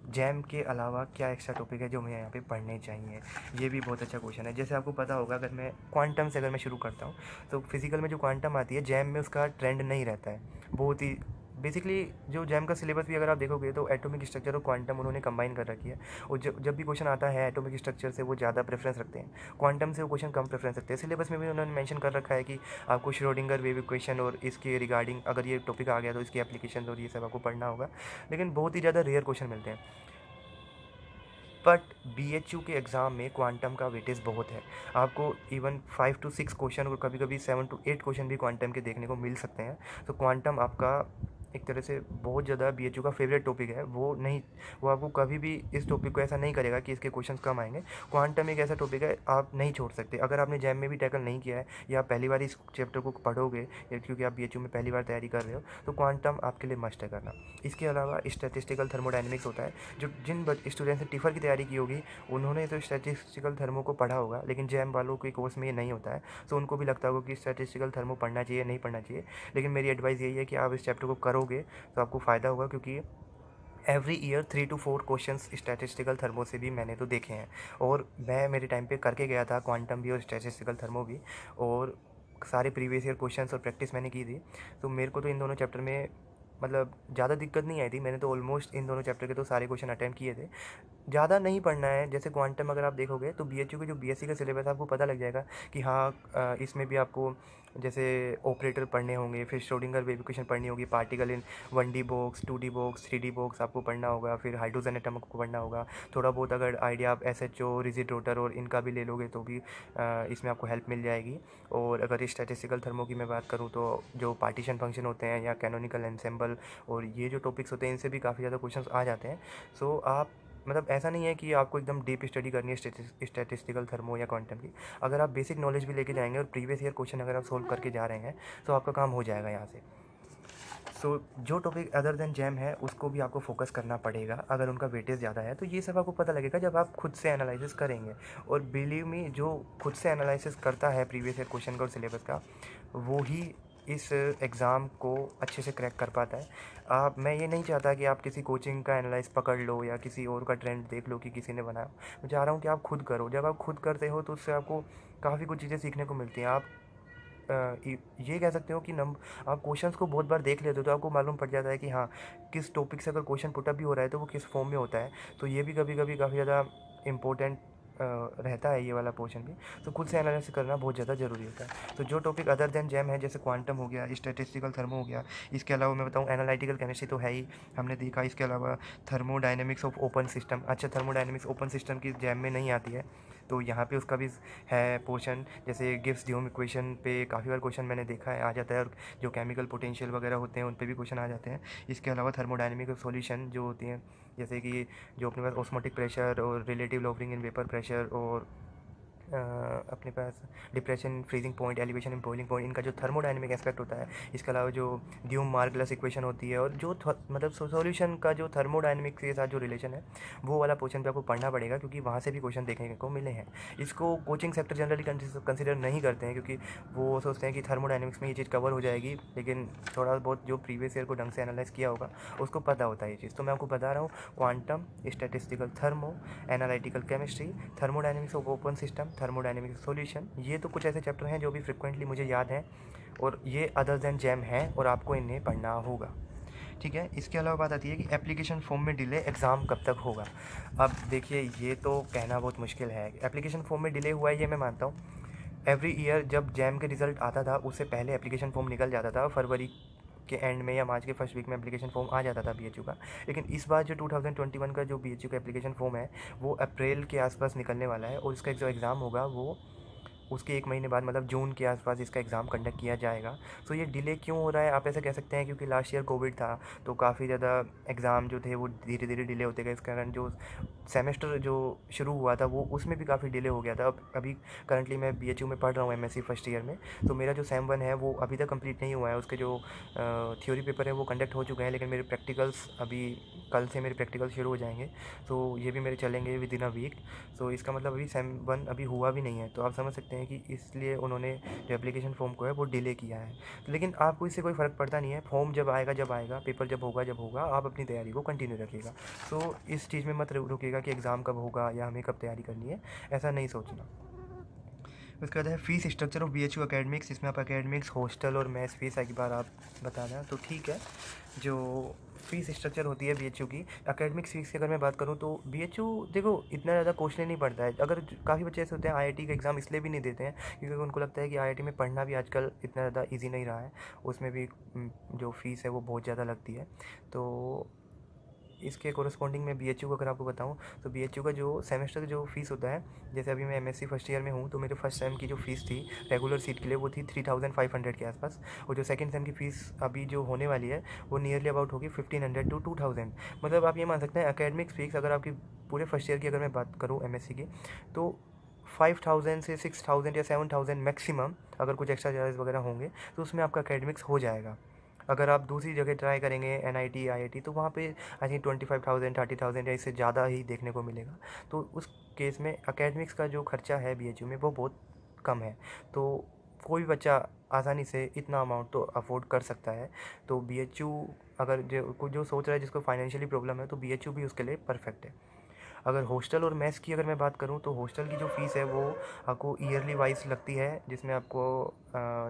jam के अलावा क्या एक्स्ट्रा टॉपिक है जो मुझे यहाँ पे पढ़ने चाहिए, ये भी बहुत अच्छा क्वेश्चन है। जैसे आपको पता होगा, अगर मैं क्वांटम से अगर मैं शुरू करता हूँ, तो फिजिकल में जो क्वांटम आती है जैम में उसका ट्रेंड नहीं रहता है, बहुत ही बेसिकली जो जैम का सिलेबस भी अगर आप देखोगे तो एटॉमिक स्ट्रक्चर और क्वांटम उन्होंने कंबाइन कर रखी है, और जब भी क्वेश्चन आता है एटॉमिक स्ट्रक्चर से वो ज़्यादा प्रेफरेंस रखते हैं, क्वांटम से वो क्वेश्चन कम प्रेफरेंस रखते हैं। सिलेबस में भी उन्होंने मेंशन कर रखा है कि आपको श्रोडिंगर वेव इक्वेशन और इसके रिगार्डिंग अगर ये टॉपिक आ गया तो इसकी एप्लीकेशन और ये सब आपको पढ़ना होगा, लेकिन बहुत ही ज़्यादा रेयर क्वेश्चन मिलते हैं। बट BHU के एग्ज़ाम में क्वांटम का वेटेज बहुत है, आपको इवन 5 to 6 क्वेश्चन और कभी कभी 7 to 8 क्वेश्चन भी क्वांटम के देखने को मिल सकते हैं। तो क्वांटम आपका एक तरह से बहुत ज़्यादा BHU का फेवरेट टॉपिक है, वो आपको कभी भी इस टॉपिक को ऐसा नहीं करेगा कि इसके क्वेश्चंस कम आएंगे। क्वांटम एक ऐसा टॉपिक है आप नहीं छोड़ सकते, अगर आपने जैम में भी टैकल नहीं किया है या पहली बार इस चैप्टर को पढ़ोगे या क्योंकि आप BHU में पहली बार तैयारी कर रहे हो, तो क्वांटम आपके लिए मस्ट है करना। इसके अलावा स्टैटिस्टिकल थर्मोडायनेमिक्स होता है, जो जिन स्टूडेंट्स ने टिफर की तैयारी की होगी उन्होंने तो स्टैटिस्टिकल थर्मो को पढ़ा होगा, लेकिन जैम वालों के कोर्स में ये नहीं होता है, तो उनको भी लगता होगा कि स्टैटिस्टिकल थर्मो पढ़ना चाहिए नहीं पढ़ना चाहिए। लेकिन मेरी एडवाइस यही है कि आप इस चैप्टर को करोगे तो आपको फ़ायदा होगा, क्योंकि every year 3 to 4 questions statistical thermo से भी मैंने तो देखे हैं, और मैं मेरे टाइम पे करके गया था क्वांटम भी और स्टैटिस्टिकल थर्मो भी, और सारे प्रीवियस ईयर क्वेश्चंस और प्रैक्टिस मैंने की थी। तो मेरे को तो इन दोनों चैप्टर में मतलब ज़्यादा दिक्कत नहीं आई थी, मैंने तो ऑलमोस्ट इन दोनों चैप्टर के तो सारे क्वेश्चन अटैम्प्ट किए थे। ज़्यादा नहीं पढ़ना है, जैसे क्वांटम अगर आप देखोगे तो BHU के जो BSc का सिलेबस है आपको पता लग जाएगा कि हाँ इसमें भी आपको जैसे ऑपरेटर पढ़ने होंगे, फिर श्रोडिंगर वेव इक्वेशन पढ़नी होगी, particle in 1D box 2D box 3D box आपको पढ़ना होगा, फिर हाइड्रोजन एटम को पढ़ना होगा। थोड़ा बहुत अगर आइडिया आप SHO रिजिड रोटर और इनका भी ले लोगे तो भी इसमें आपको हेल्प मिल जाएगी। और अगर स्टैटिस्टिकल थर्मो की मैं बात करूँ तो जो पार्टीशन फंक्शन होते हैं या कैनोनिकल एंसेंबल और ये जो टॉपिक्स होते हैं इनसे भी काफ़ी ज़्यादा क्वेश्चंस आ जाते हैं। सो आप मतलब ऐसा नहीं है कि आपको एकदम डीप स्टडी करनी है स्टैटिस्टिकल थर्मो या क्वांटम की, अगर आप बेसिक नॉलेज भी लेके जाएंगे और प्रीवियस ईयर क्वेश्चन अगर आप सोल्व करके जा रहे हैं तो आपका काम हो जाएगा यहाँ से। सो जो टॉपिक अदर देन जैम है उसको भी आपको फोकस करना पड़ेगा, अगर उनका वेटेज ज़्यादा है तो ये सब आपको पता लगेगा जब आप खुद से एनालिसिस करेंगे। और बिलीव मी, जो खुद से एनालिसिस करता है प्रीवियस ईयर क्वेश्चन का और सिलेबस का, वो ही इस एग्ज़ाम को अच्छे से क्रैक कर पाता है। मैं ये नहीं चाहता कि आप किसी कोचिंग का एनालाइज पकड़ लो या किसी और का ट्रेंड देख लो कि किसी ने बनाया। मैं चाह रहा हूँ कि आप खुद करो, जब आप खुद करते हो तो उससे आपको काफ़ी कुछ चीज़ें सीखने को मिलती हैं। आप ये कह सकते हो कि आप क्वेश्चंस को बहुत बार देख लेते हो तो आपको मालूम पड़ जाता है कि हाँ किस टॉपिक से अगर क्वेश्चन पुटअप भी हो रहा है तो वो किस फॉर्म में होता है। तो ये भी कभी कभी काफ़ी ज़्यादा इम्पोर्टेंट रहता है ये वाला पोर्शन भी, तो खुद से एनालिसिस करना बहुत ज़्यादा ज़रूरी होता है। तो जो टॉपिक अदर देन जैम है, जैसे क्वांटम हो गया, स्टैटिस्टिकल थर्मो हो गया, इसके अलावा मैं बताऊँ एनालिटिकल केमिस्ट्री तो है ही, हमने देखा। इसके अलावा थर्मोडायनेमिक्स ऑफ ओपन सिस्टम, अच्छा थर्मोडायनेमिक्स ओपन सिस्टम की जैम में नहीं आती है, तो यहाँ पे उसका भी है पोर्शन। जैसे गिब्स ड्यूम इक्वेशन पे काफ़ी बार क्वेश्चन मैंने देखा है आ जाता है, और जो केमिकल पोटेंशियल वगैरह होते हैं उन पे भी क्वेश्चन आ जाते हैं। इसके अलावा थर्मोडायनेमिक सॉल्यूशन जो होती हैं, जैसे कि जो अपने पास ऑस्मोटिक प्रेशर और relative lowering in vapour pressure और अपने पास depression freezing point elevation in boiling point, इनका जो थर्मोडायनेमिक एस्पेक्ट होता है। इसके अलावा जो ड्यूम मार्गलस इक्वेशन होती है और जो मतलब सॉल्यूशन का जो थर्मोडायनेमिक्स के साथ जो रिलेशन है वो वाला पोर्शन पे आपको पढ़ना पड़ेगा, क्योंकि वहाँ से भी क्वेश्चन देखने को मिले हैं। इसको कोचिंग सेक्टर जनरली कंसिडर नहीं करते हैं, क्योंकि वो सोचते हैं कि थर्मोडायनेमिक्स में ये चीज़ कवर हो जाएगी, लेकिन थोड़ा बहुत जो प्रीवियस ईयर को ढंग से एनालाइज किया होगा उसको पता होता है ये चीज़। तो मैं आपको बता रहा हूँ quantum, statistical thermo, analytical chemistry, thermodynamics of open system, thermodynamics solution, ये तो कुछ ऐसे चैप्टर हैं जो भी फ्रिक्वेंटली मुझे याद हैं, और ये अदर देन जैम हैं और आपको इन्हें पढ़ना होगा। ठीक है, इसके अलावा बात आती है कि एप्लीकेशन फॉर्म में डिले एग्ज़ाम कब तक होगा। अब देखिए ये तो कहना बहुत मुश्किल है, एप्लीकेशन फॉर्म में डिले हुआ है ये मैं मानता हूँ। एवरी ईयर जब जैम के रिज़ल्ट आता था उससे पहले एप्लीकेशन फॉर्म निकल जाता था, फरवरी के एंड में या मार्च के फर्स्ट वीक में एप्लीकेशन फॉर्म आ जाता था बीएचयू का। लेकिन इस बार जो 2021 का जो बीएचयू का एप्लीकेशन फॉर्म है वो अप्रैल के आसपास निकलने वाला है, और इसका जो एग्ज़ाम होगा वो उसके 1 महीने बाद मतलब जून के आसपास इसका एग्ज़ाम कंडक्ट किया जाएगा। सो ये डिले क्यों हो रहा है आप ऐसा कह सकते हैं, क्योंकि लास्ट ईयर कोविड था तो काफ़ी ज़्यादा एग्ज़ाम जो थे वो धीरे धीरे डिले होते गए। इस कारण जो सेमेस्टर जो शुरू हुआ था वो उसमें भी काफ़ी डिले हो गया था। अब अभी करंटली मैं बीएचयू में पढ़ रहा हूँ एमएससी फर्स्ट ईयर में, तो मेरा जो सेम 1 है वो अभी तक कंप्लीट नहीं हुआ है। उसके जो थ्योरी पेपर है वो कंडक्ट हो चुके हैं, लेकिन मेरे प्रैक्टिकल्स अभी कल से मेरे प्रैक्टिकल शुरू हो जाएंगे, तो ये भी मेरे चलेंगे विद इन अ वीक। तो इसका मतलब अभी सेम 1 अभी हुआ भी नहीं है, तो आप समझ सकते हैं कि इसलिए उन्होंने जो एप्लीकेशन फॉर्म को है वो डिले किया है। लेकिन आपको इससे कोई फ़र्क पड़ता नहीं है, फॉर्म जब आएगा, पेपर जब होगा आप अपनी तैयारी को कंटिन्यू रखिएगा। तो इस चीज़ में मत रुकिएगा कि एग्ज़ाम कब होगा या हमें कब तैयारी करनी है, ऐसा नहीं सोचना। उसके बाद है fees structure of BHU academics, जिसमें आप एकेडमिक्स हॉस्टल और मेस फीस एक बार आप बता दें तो ठीक है। जो फ़ीस स्ट्रक्चर होती है बीएचयू की, एकेडमिक्स फ़ीस की अगर मैं बात करूँ तो बीएचयू देखो इतना ज़्यादा कॉस्टली नहीं पड़ता है। अगर काफ़ी बच्चे ऐसे होते हैं आईआईटी का एग्ज़ाम इसलिए भी नहीं देते हैं क्योंकि उनको लगता है कि आईआईटी में पढ़ना भी आजकल इतना ज़्यादा ईजी नहीं रहा है, उसमें भी जो फ़ीस है वो बहुत ज़्यादा लगती है। तो इसके कोरस्पॉन्डिंग में बीएचयू का अगर आपको बताऊं तो बीएचयू का जो सेमेस्टर जो फ़ीस होता है, जैसे अभी मैं एमएससी फर्स्ट ईयर में हूं तो मेरे फर्स्ट सेम की जो फ़ीस थी रेगुलर सीट के लिए वो थी 3500 के आसपास, और जो सेकंड सेम की फ़ीस अभी जो होने वाली है वो नियरली अबाउट होगी 1500 टू 2000। मतलब आप ये मान सकते हैं एकेडमिक फ़ीस अगर आपकी पूरे फर्स्ट ईयर की अगर मैं बात करूँ एमएससी की तो 5000 से 6000 या 7000 मैक्सिमम, अगर कुछ एक्स्ट्रा चार्जेस वगैरह होंगे तो उसमें आपका एकेडमिक्स हो जाएगा। अगर आप दूसरी जगह ट्राई करेंगे एनआईटी आईआईटी तो वहाँ पे आई थिंक 25,000 30,000 या इससे ज़्यादा ही देखने को मिलेगा। तो उस केस में एकेडमिक्स का जो खर्चा है बीएचयू में वो बहुत कम है, तो कोई भी बच्चा आसानी से इतना अमाउंट तो अफोर्ड कर सकता है। तो बीएचयू अगर जो सोच रहा है जिसको फाइनेंशियली प्रॉब्लम है तो बीएचयू भी उसके लिए परफेक्ट है। अगर हॉस्टल और मेस की अगर मैं बात करूँ तो हॉस्टल की जो फ़ीस है वो आपको ईयरली वाइज लगती है, जिसमें आपको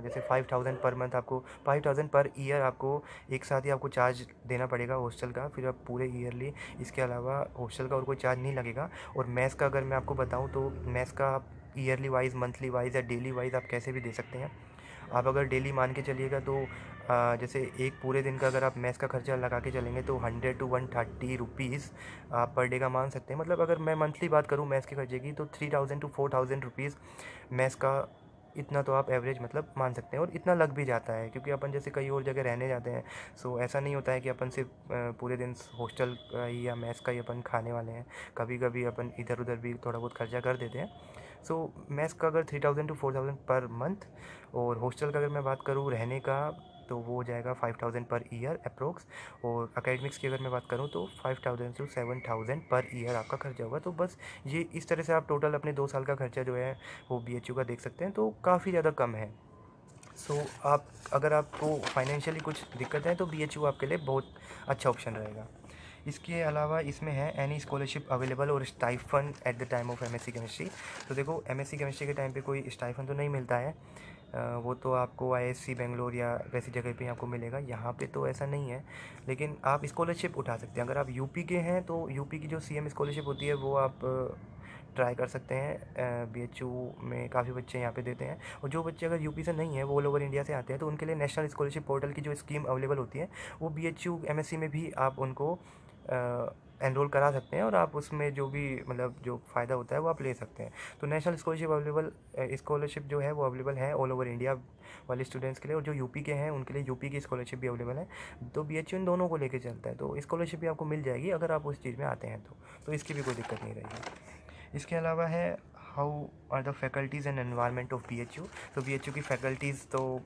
जैसे 5000 पर मंथ, आपको 5000 पर ईयर आपको एक साथ ही आपको चार्ज देना पड़ेगा हॉस्टल का, फिर आप पूरे ईयरली। इसके अलावा हॉस्टल का और कोई चार्ज नहीं लगेगा। और मेस का अगर मैं आपको बताऊँ तो मेस का आप ईयरली वाइज, मंथली वाइज या डेली वाइज आप कैसे भी दे सकते हैं। आप अगर डेली मान के चलिएगा तो जैसे एक पूरे दिन का अगर आप मेस का खर्चा लगा के चलेंगे तो 100 टू 130 रुपीज़ आप पर डे का मान सकते हैं। मतलब अगर मैं मंथली बात करूँ मेस के खर्चे की तो 3000 टू 4000 रुपीज़ मेस का, इतना तो आप एवरेज मतलब मान सकते हैं। और इतना लग भी जाता है क्योंकि अपन जैसे कई और जगह रहने जाते हैं, सो ऐसा नहीं होता है कि अपन सिर्फ पूरे दिन हॉस्टल का ही या मेस का ही अपन खाने वाले हैं। कभी कभी अपन इधर उधर भी थोड़ा बहुत खर्चा कर देते हैं। सो मेस का अगर 3000 टू 4000 पर मंथ, और हॉस्टल का अगर मैं बात करूँ रहने का तो वो हो जाएगा 5000 पर ईयर अप्रोक्स। और अकेडमिक्स की अगर मैं बात करूँ तो 5000 टू 7000 पर ईयर आपका खर्चा होगा। तो बस ये इस तरह से आप टोटल अपने 2 साल का खर्चा जो है वो बीएचयू का देख सकते हैं, तो काफ़ी ज़्यादा कम है। सो आप अगर आपको फाइनेंशियली कुछ दिक्कत है तो बीएचयू आपके लिए बहुत अच्छा ऑप्शन रहेगा। इसके अलावा इसमें है एनी स्कॉलरशिप अवेलेबल और stipend at the time of MSc chemistry. तो देखो एमएससी केमिस्ट्री के टाइम पे कोई स्टाइफन तो नहीं मिलता है, वो तो आपको आईएससी बेंगलोर या वैसी जगह पे आपको मिलेगा, यहाँ पे तो ऐसा नहीं है। लेकिन आप स्कॉलरशिप उठा सकते हैं। अगर आप यूपी के हैं तो यूपी की जो सीएम स्कॉलरशिप होती है वो आप ट्राई कर सकते हैं। बीएचयू में काफ़ी बच्चे यहाँ पे देते हैं। और जो बच्चे अगर यूपी से नहीं है वो ऑल ओवर इंडिया से आते हैं तो उनके लिए नेशनल स्कॉलरशिप पोर्टल की जो स्कीम अवेलेबल होती है वो बीएचयू एमएससी में भी आप उनको एनरोल करा सकते हैं, और आप उसमें जो भी मतलब जो फ़ायदा होता है वो आप ले सकते हैं। तो नेशनल स्कॉलरशिप अवेलेबल, स्कॉलरशिप जो है वो अवेलेबल है ऑल ओवर इंडिया वाले स्टूडेंट्स के लिए, और जो यूपी के हैं उनके लिए यूपी की स्कॉलरशिप भी अवेलेबल है। तो बीएचयू इन दोनों को लेके चलता है, तो स्कॉलरशिप भी आपको मिल जाएगी अगर आप उस चीज़ में आते हैं तो इसकी भी कोई दिक्कत नहीं रहेगी। इसके अलावा है how are the faculties and environment of BHU. तो बीएचयू की फैकल्टीज़ तो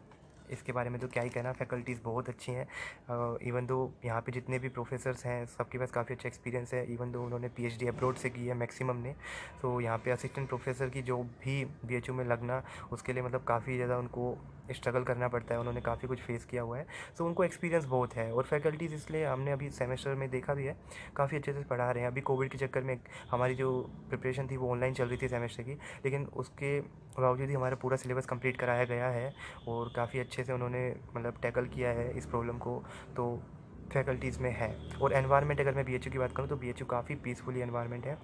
इसके बारे में तो क्या ही कहना, फैकल्टीज़ बहुत अच्छी हैं। इवन दो यहाँ पे जितने भी प्रोफेसर्स हैं सबके पास काफ़ी अच्छा एक्सपीरियंस है। इवन दो उन्होंने पीएचडी अब्रॉड से की है मैक्सिमम ने। तो यहाँ पे असिस्टेंट प्रोफेसर की जो भी बीएचयू में लगना उसके लिए मतलब काफ़ी ज़्यादा उनको स्ट्रगल करना पड़ता है, उन्होंने काफ़ी कुछ फेस किया हुआ है। सो उनको एक्सपीरियंस बहुत है। और फैकल्टीज़ इसलिए हमने अभी सेमेस्टर में देखा भी है काफ़ी अच्छे से पढ़ा रहे हैं। अभी कोविड के चक्कर में हमारी जो प्रिपरेशन थी वो ऑनलाइन चल रही थी सेमेस्टर की, लेकिन उसके बावजूद ही हमारा पूरा सिलेबस कंप्लीट कराया गया है और काफ़ी अच्छे से उन्होंने मतलब टैकल किया है इस प्रॉब्लम को। तो फैकल्टीज़ में है। और एनवायरनमेंट अगर मैं बीएचयू की बात करूँ तो बीएचयू काफ़ी पीसफुली एनवायरनमेंट है।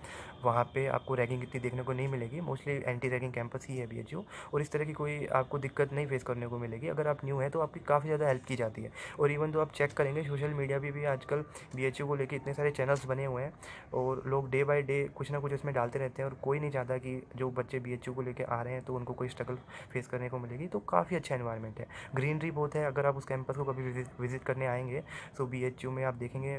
वहाँ पे आपको रैगिंग इतनी देखने को नहीं मिलेगी, मोस्टली एंटी रैगिंग कैंपस ही है बीएचयू। और इस तरह की कोई आपको दिक्कत नहीं फेस करने को मिलेगी। अगर आप न्यू हैं तो आपकी काफ़ी ज़्यादा हेल्प की जाती है। और इवन तो आप चेक करेंगे सोशल मीडिया पे भी आजकल बीएचयू को लेके इतने सारे चैनल्स बने हुए हैं और लोग डे बाय डे कुछ ना कुछ इसमें डालते रहते हैं। और कोई नहीं चाहता कि जो बच्चे बीएचयू को लेके आ रहे हैं तो उनको कोई स्ट्रगल फेस करने को मिलेगी। तो काफ़ी अच्छा एनवायरनमेंट है, ग्रीनरी बहुत है। अगर आप उस कैंपस को कभी विजिट करने आएंगे तो बीएचयू में आप देखेंगे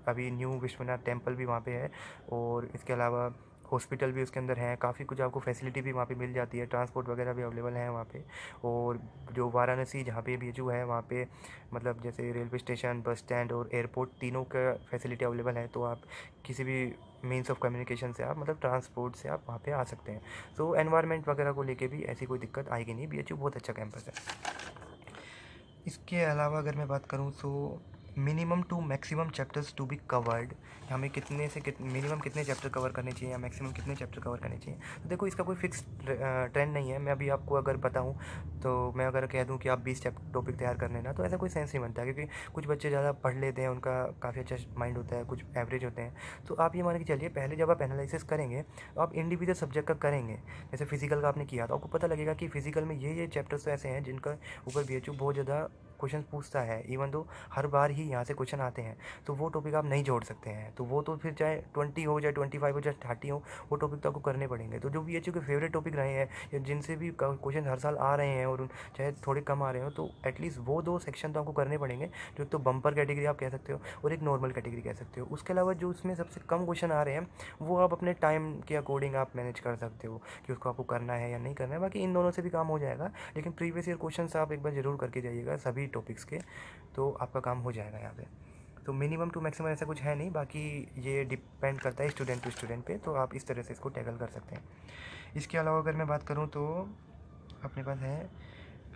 अभी न्यू विश्वनाथ टेम्पल भी वहाँ पे है। और इसके अलावा हॉस्पिटल भी उसके अंदर है, काफ़ी कुछ आपको फैसिलिटी भी वहाँ पे मिल जाती है, ट्रांसपोर्ट वगैरह भी अवेलेबल है वहाँ पे। और जो वाराणसी जहाँ पे बीएचयू है वहाँ पे मतलब जैसे रेलवे स्टेशन, बस स्टैंड और एयरपोर्ट तीनों का फैसिलिटी अवेलेबल है। तो आप किसी भी मीन्स ऑफ कम्युनिकेशन से आप मतलब ट्रांसपोर्ट से आप वहाँ पे आ सकते हैं। तो एनवायरनमेंट वगैरह को लेके भी ऐसी कोई दिक्कत आएगी नहीं, बीएचयू बहुत अच्छा कैंपस है। इसके अलावा अगर मैं बात करूँ तो minimum to maximum chapters to be covered, हमें कितने से मिनिमम कितने चैप्टर कवर करने चाहिए या मैक्सिमम कितने चैप्टर कवर करने चाहिए। तो देखो इसका कोई फिक्स ट्रेंड नहीं है। मैं अभी आपको अगर बताऊं तो मैं अगर कह दूं कि आप 20 टॉपिक तैयार करने ना, तो ऐसा कोई सेंस नहीं बनता, क्योंकि कुछ बच्चे ज़्यादा पढ़ लेते हैं, उनका काफ़ी अच्छा माइंड होता है, कुछ एवरेज होते हैं। तो आप ये मान के चलिए पहले जब आप एनालिसिस करेंगे तो आप इंडिविजुअल सब्जेक्ट का करेंगे। जैसे फिजिकल का आपने किया तो आपको पता लगेगा कि फिजिकल में ये चैप्टर्स तो ऐसे हैं जिनका ऊपर बीएचयू बहुत ज़्यादा क्वेश्चन पूछता है। इवन तो हर बार ही यहाँ से क्वेश्चन आते हैं, तो वो टॉपिक आप नहीं जोड़ सकते हैं। तो वो तो फिर चाहे 20 हो, चाहे 25 हो, चाहे 30 हो, वो टॉपिक तो आपको करने पड़ेंगे। तो जो बीएचयू के फेवरेट टॉपिक रहे हैं या जिनसे भी क्वेश्चन हर साल आ रहे हैं और चाहे थोड़े कम आ रहे हो, तो एटलीस्ट वो 2 सेक्शन तो आपको करने पड़ेंगे, जो तो बम्पर कैटेगरी आप कह सकते हो और एक नॉर्मल कैटेगरी कह सकते हो। उसके अलावा जो उसमें सबसे कम क्वेश्चन आ रहे हैं वो आप अपने टाइम के अकॉर्डिंग आप मैनेज कर सकते हो कि उसको आपको करना है या नहीं करना है। बाकी इन दोनों से भी काम हो जाएगा, लेकिन प्रीवियस ईयर क्वेश्चन आप एक बार ज़रूर करके जाइएगा सभी टॉपिक्स के, तो आपका काम हो जाएगा यहाँ पे। तो मिनिमम टू मैक्सिमम ऐसा कुछ है नहीं, बाकी ये डिपेंड करता है स्टूडेंट टू स्टूडेंट पे। तो आप इस तरह से इसको टैकल कर सकते हैं। इसके अलावा अगर मैं बात करूँ तो अपने पास है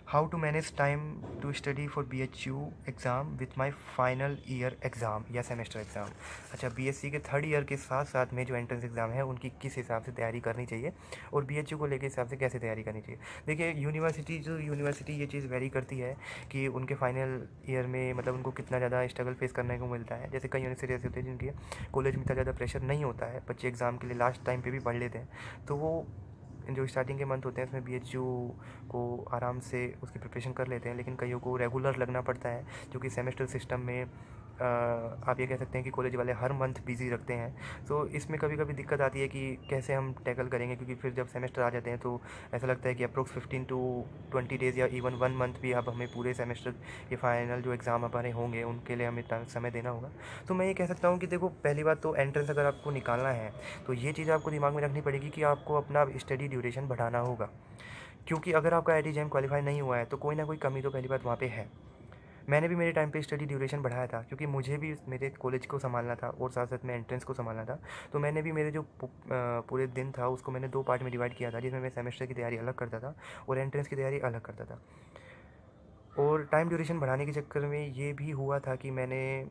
how to manage time to study for BHU exam with my final year exam या सेमेस्टर एग्ज़ाम। अच्छा, बीएससी के 3rd ईयर के साथ साथ में जो एंट्रेंस एग्ज़ाम है उनकी किस हिसाब से तैयारी करनी चाहिए और बीएचयू को लेके हिसाब से कैसे तैयारी करनी चाहिए। देखिए यूनिवर्सिटी ये चीज़ वेरी करती है कि उनके फाइनल ईयर में मतलब उनको कितना ज़्यादा स्ट्रगल फेस करने को मिलता है। जैसे कई यूनिवर्सिटी ऐसे होते हैं जिनके कॉलेज में इतना ज़्यादा प्रेशर नहीं होता है, बच्चे एग्ज़ाम के लिए लास्ट टाइम पर भी पढ़ लेते हैं। तो वो जो स्टार्टिंग के मंथ होते हैं उसमें बीएचयू को आराम से उसकी प्रिपरेशन कर लेते हैं। लेकिन कईयों को रेगुलर लगना पड़ता है, क्योंकि सेमेस्टर सिस्टम में आप ये कह सकते हैं कि कॉलेज वाले हर मंथ बिजी रखते हैं। तो इसमें कभी कभी दिक्कत आती है कि कैसे हम टैकल करेंगे, क्योंकि फिर जब सेमेस्टर आ जाते हैं तो ऐसा लगता है कि अप्रोक्स 15 to 20 डेज़ या इवन 1 मंथ भी अब हमें पूरे सेमेस्टर के फाइनल जो एग्ज़ाम हमारे होंगे उनके लिए हमें समय देना होगा। तो मैं ये कह सकता हूँ कि देखो, पहली बात तो एंट्रेंस अगर आपको निकालना है तो ये चीज़ आपको दिमाग में रखनी पड़ेगी कि आपको अपना स्टडी ड्यूरेशन बढ़ाना होगा। क्योंकि अगर आपका आईटी जैम क्वालिफाई नहीं हुआ है तो कोई ना कोई कमी तो पहली बात वहाँ पे है। मैंने भी मेरे टाइम पे स्टडी ड्यूरेशन बढ़ाया था, क्योंकि मुझे भी मेरे कॉलेज को संभालना था और साथ साथ में एंट्रेंस को संभालना था। तो मैंने भी मेरे जो पूरे दिन था उसको मैंने 2 पार्ट में डिवाइड किया था, जिसमें मैं सेमेस्टर की तैयारी अलग करता था और एंट्रेंस की तैयारी अलग करता था। और टाइम ड्यूरेशन बढ़ाने के चक्कर में ये भी हुआ था कि मैंने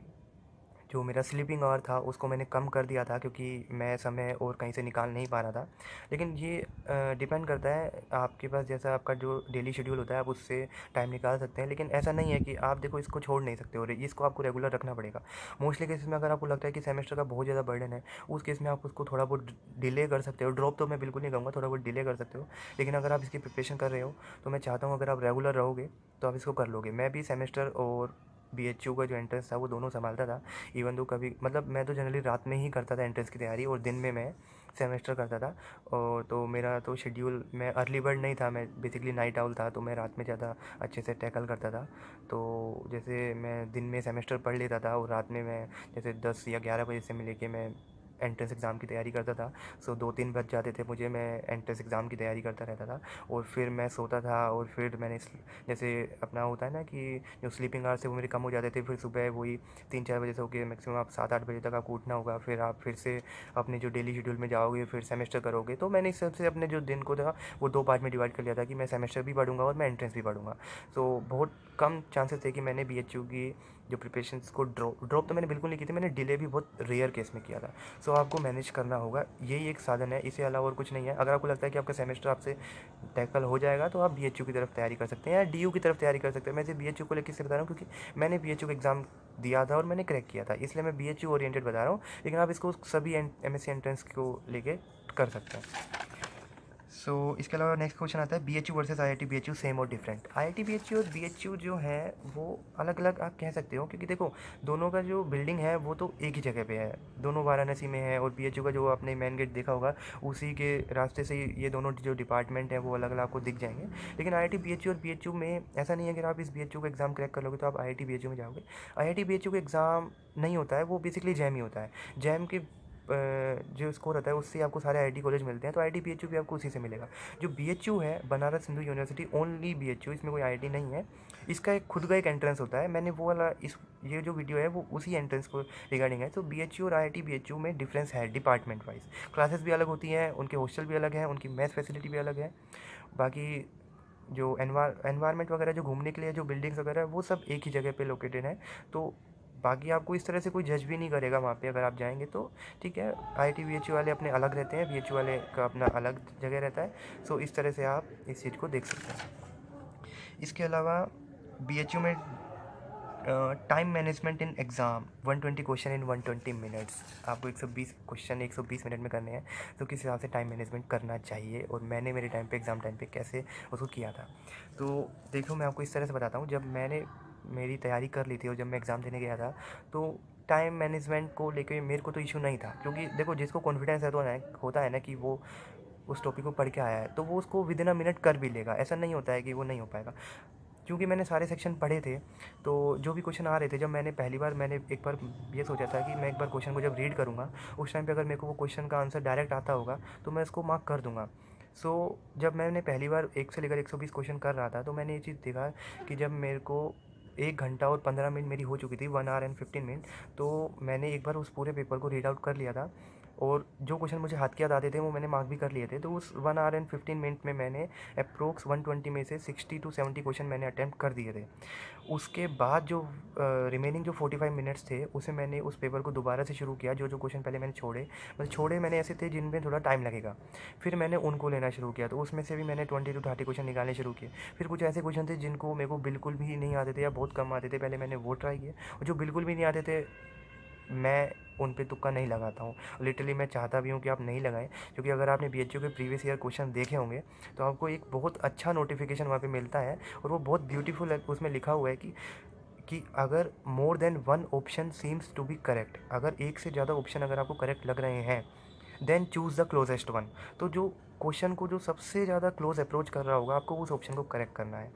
जो मेरा स्लीपिंग आवर था उसको मैंने कम कर दिया था, क्योंकि मैं समय और कहीं से निकाल नहीं पा रहा था। लेकिन ये डिपेंड करता है आपके पास, जैसा आपका जो डेली शेड्यूल होता है आप उससे टाइम निकाल सकते हैं। लेकिन ऐसा नहीं है कि आप देखो इसको छोड़ नहीं सकते और इसको आपको रेगुलर रखना पड़ेगा। मोस्टली केसेस में अगर आपको लगता है कि सेमेस्टर का बहुत ज़्यादा बर्डन है, उस केस में आप उसको थोड़ा बहुत डिले कर सकते हो। ड्रॉप तो मैं बिल्कुल नहीं कहूँगा, थोड़ा बहुत डिले कर सकते हो। लेकिन अगर आप इसकी प्रिपरेशन कर रहे हो तो मैं चाहता हूँ अगर आप रेगुलर रहोगे तो आप इसको कर लोगे। मैं भी सेमेस्टर और बीएचयू का जो एंट्रेंस था वो दोनों संभालता था। इवन तो कभी मतलब मैं तो जनरली रात में ही करता था एंट्रेंस की तैयारी और दिन में मैं सेमेस्टर करता था। और तो मेरा तो शेड्यूल, मैं अर्ली बर्ड नहीं था, मैं बेसिकली नाइट आउल था, तो मैं रात में ज़्यादा अच्छे से टैकल करता था। तो जैसे मैं दिन में सेमेस्टर पढ़ लेता था और रात में मैं जैसे 10 या 11 बजे से लेके मैं एंट्रेंस एग्ज़ाम की तैयारी करता था। सो 2-3 बज जाते थे मुझे, मैं एंट्रेंस एग्ज़ाम की तैयारी करता रहता था और फिर मैं सोता था। और फिर मैंने जैसे अपना होता है ना कि जो स्लीपिंग आवर्स है वो मेरे कम हो जाते थे। फिर सुबह वही 3-4 बजे से होकर मैक्सिमम आप 7-8 बजे तक आपको उठना होगा। फिर आप फिर से अपने जो डेली शेड्यूल में जाओगे, फिर सेमेस्टर करोगे। तो मैंने इस हिसाब से अपने जो दिन को था वो 2 पार्ट में डिवाइड कर लिया था कि मैं सेमेस्टर भी पढ़ूंगा और मैं एंट्रेंस भी पढ़ूंगा। तो बहुत कम चांसेस थे कि मैंने बीएचयू की जो प्रिपरेशंस को ड्रॉप तो मैंने बिल्कुल नहीं की थी, मैंने डिले भी बहुत रेयर केस में किया था। सो आपको मैनेज करना होगा, यही एक साधन है, इससे अलावा और कुछ नहीं है। अगर आपको लगता है कि आपका सेमेस्टर आपसे टैकल हो जाएगा तो आप बीएचयू की तरफ तैयारी कर सकते हैं या डीयू की तरफ तैयारी कर सकते हैं। मैं सिर्फ बीएचयू को लेकर से बता रहा हूँ क्योंकि मैंने बीएचयू के एग्ज़ाम दिया था और मैंने क्रैक किया था, इसलिए मैं BHU ओरिएंटेड बता रहा हूँ, लेकिन आप इसको सभी MSc एंट्रेंस को लेके कर सकते हैं। सो इसके अलावा नेक्स्ट क्वेश्चन आता है BHU versus IIT BHU same और डिफरेंट। IIT BHU और BHU जो है वो अलग अलग आप कह सकते हो, क्योंकि देखो दोनों का जो बिल्डिंग है वो तो एक ही जगह पे है, दोनों वाराणसी में है, और BHU का जो आपने मेन गेट देखा होगा उसी के रास्ते से ये दोनों जो डिपार्टमेंट हैं वो अलग अलग आपको दिख जाएंगे। लेकिन IIT BHU और BHU में ऐसा नहीं है कि आप इस BHU का एग्ज़ाम क्रैक कर लोगे तो आप IIT BHU में जाओगे। IIT BHU का एग्ज़ाम नहीं होता है, वो बेसिकली जैम ही होता है। जैम के जो स्कोर होता है उससे आपको सारे IIT कॉलेज मिलते हैं, तो IIT BHU भी आपको उसी से मिलेगा। जो BHU है Banaras Hindu university only BHU, इसमें कोई IIT नहीं है, इसका एक खुद का एक एंट्रेंस होता है। मैंने वो वाला ये जो वीडियो है वो उसी एंट्रेंस को रिगार्डिंग है। तो BHU और IIT BHU में डिफरेंस है डिपार्टमेंट वाइज, क्लासेस भी अलग होती हैं, उनके हॉस्टल भी अलग हैं, उनकी मेस फैसिलिटी भी अलग है, बाकी जो एनवायरनमेंट वगैरह जो घूमने के लिए जो बिल्डिंग्स वगैरह वो सब एक ही जगह पे लोकेटेड है। तो बाकी आपको इस तरह से कोई जज भी नहीं करेगा वहाँ पे अगर आप जाएंगे तो, ठीक है। IIT BHU वाले अपने अलग रहते हैं, BHU वाले का अपना अलग जगह रहता है। सो इस तरह से आप इस चीज़ को देख सकते हैं। इसके अलावा BHU में time management in exam 120 question in 120 minutes, आपको 120 क्वेश्चन 120 मिनट में करने हैं, तो किस हिसाब से टाइम मैनेजमेंट करना चाहिए और मैंने मेरे टाइम पे एग्ज़ाम टाइम पे कैसे उसको किया था। तो देखो मैं आपको इस तरह से बताता हूँ, जब मैंने मेरी तैयारी कर ली थी और जब मैं एग्ज़ाम देने गया था तो टाइम मैनेजमेंट को लेके मेरे को तो इशू नहीं था, क्योंकि देखो जिसको कॉन्फिडेंस है तो होता है ना कि वो उस टॉपिक को पढ़ के आया है तो वो उसको विद इन अ मिनट कर भी लेगा, ऐसा नहीं होता है कि वो नहीं हो पाएगा। क्योंकि मैंने सारे सेक्शन पढ़े थे, तो जो भी क्वेश्चन आ रहे थे, जब मैंने पहली बार मैंने एक बार ये सोचा था कि मैं एक बार क्वेश्चन को जब रीड करूँगा उस टाइम पे अगर मेरे को वो क्वेश्चन का आंसर डायरेक्ट आता होगा तो मैं उसको मार्क कर दूँगा। जब मैंने पहली बार 1 से लेकर 120 क्वेश्चन कर रहा था तो मैंने ये चीज़ देखा कि जब मेरे को 1 घंटा और 15 मिनट मेरी हो चुकी थी, 1 आवर एंड 15 मिनट, तो मैंने एक बार उस पूरे पेपर को रीड आउट कर लिया था और जो क्वेश्चन मुझे हाथ के याद आते थे वो मैंने मार्क भी कर लिए थे। तो उस 1 आवर एंड 15 मिनट में मैंने अप्रोक्स 120 में से 60 टू 70 क्वेश्चन मैंने अटैम्प्ट कर दिए थे। उसके बाद जो रिमेनिंग जो 45 मिनट्स थे उसे मैंने उस पेपर को दोबारा से शुरू किया। जो जो क्वेश्चन पहले मैंने छोड़े मैंने ऐसे थे जिनमें थोड़ा टाइम लगेगा, फिर मैंने उनको लेना शुरू किया, तो उसमें से भी मैंने 20 टू 30 क्वेश्चन निकालने शुरू किए। फिर कुछ ऐसे क्वेश्चन थे जिनको मेरे को बिल्कुल भी नहीं आते थे या बहुत कम आते थे, पहले मैंने वो ट्राई किए, और जो बिल्कुल भी नहीं आते थे मैं उन पे तुक्का नहीं लगाता हूँ। लिटरली मैं चाहता भी हूँ कि आप नहीं लगाएं, क्योंकि अगर आपने BHU के प्रीवियस ईयर क्वेश्चन देखे होंगे तो आपको एक बहुत अच्छा नोटिफिकेशन वहाँ पे मिलता है, और वो बहुत ब्यूटीफुल है। उसमें लिखा हुआ है कि अगर more than one option seems to be correct, अगर एक से ज़्यादा ऑप्शन अगर आपको करेक्ट लग रहे हैं then choose the closest one. तो जो क्वेश्चन को जो सबसे ज़्यादा क्लोज अप्रोच कर रहा होगा आपको उस ऑप्शन को करेक्ट करना है।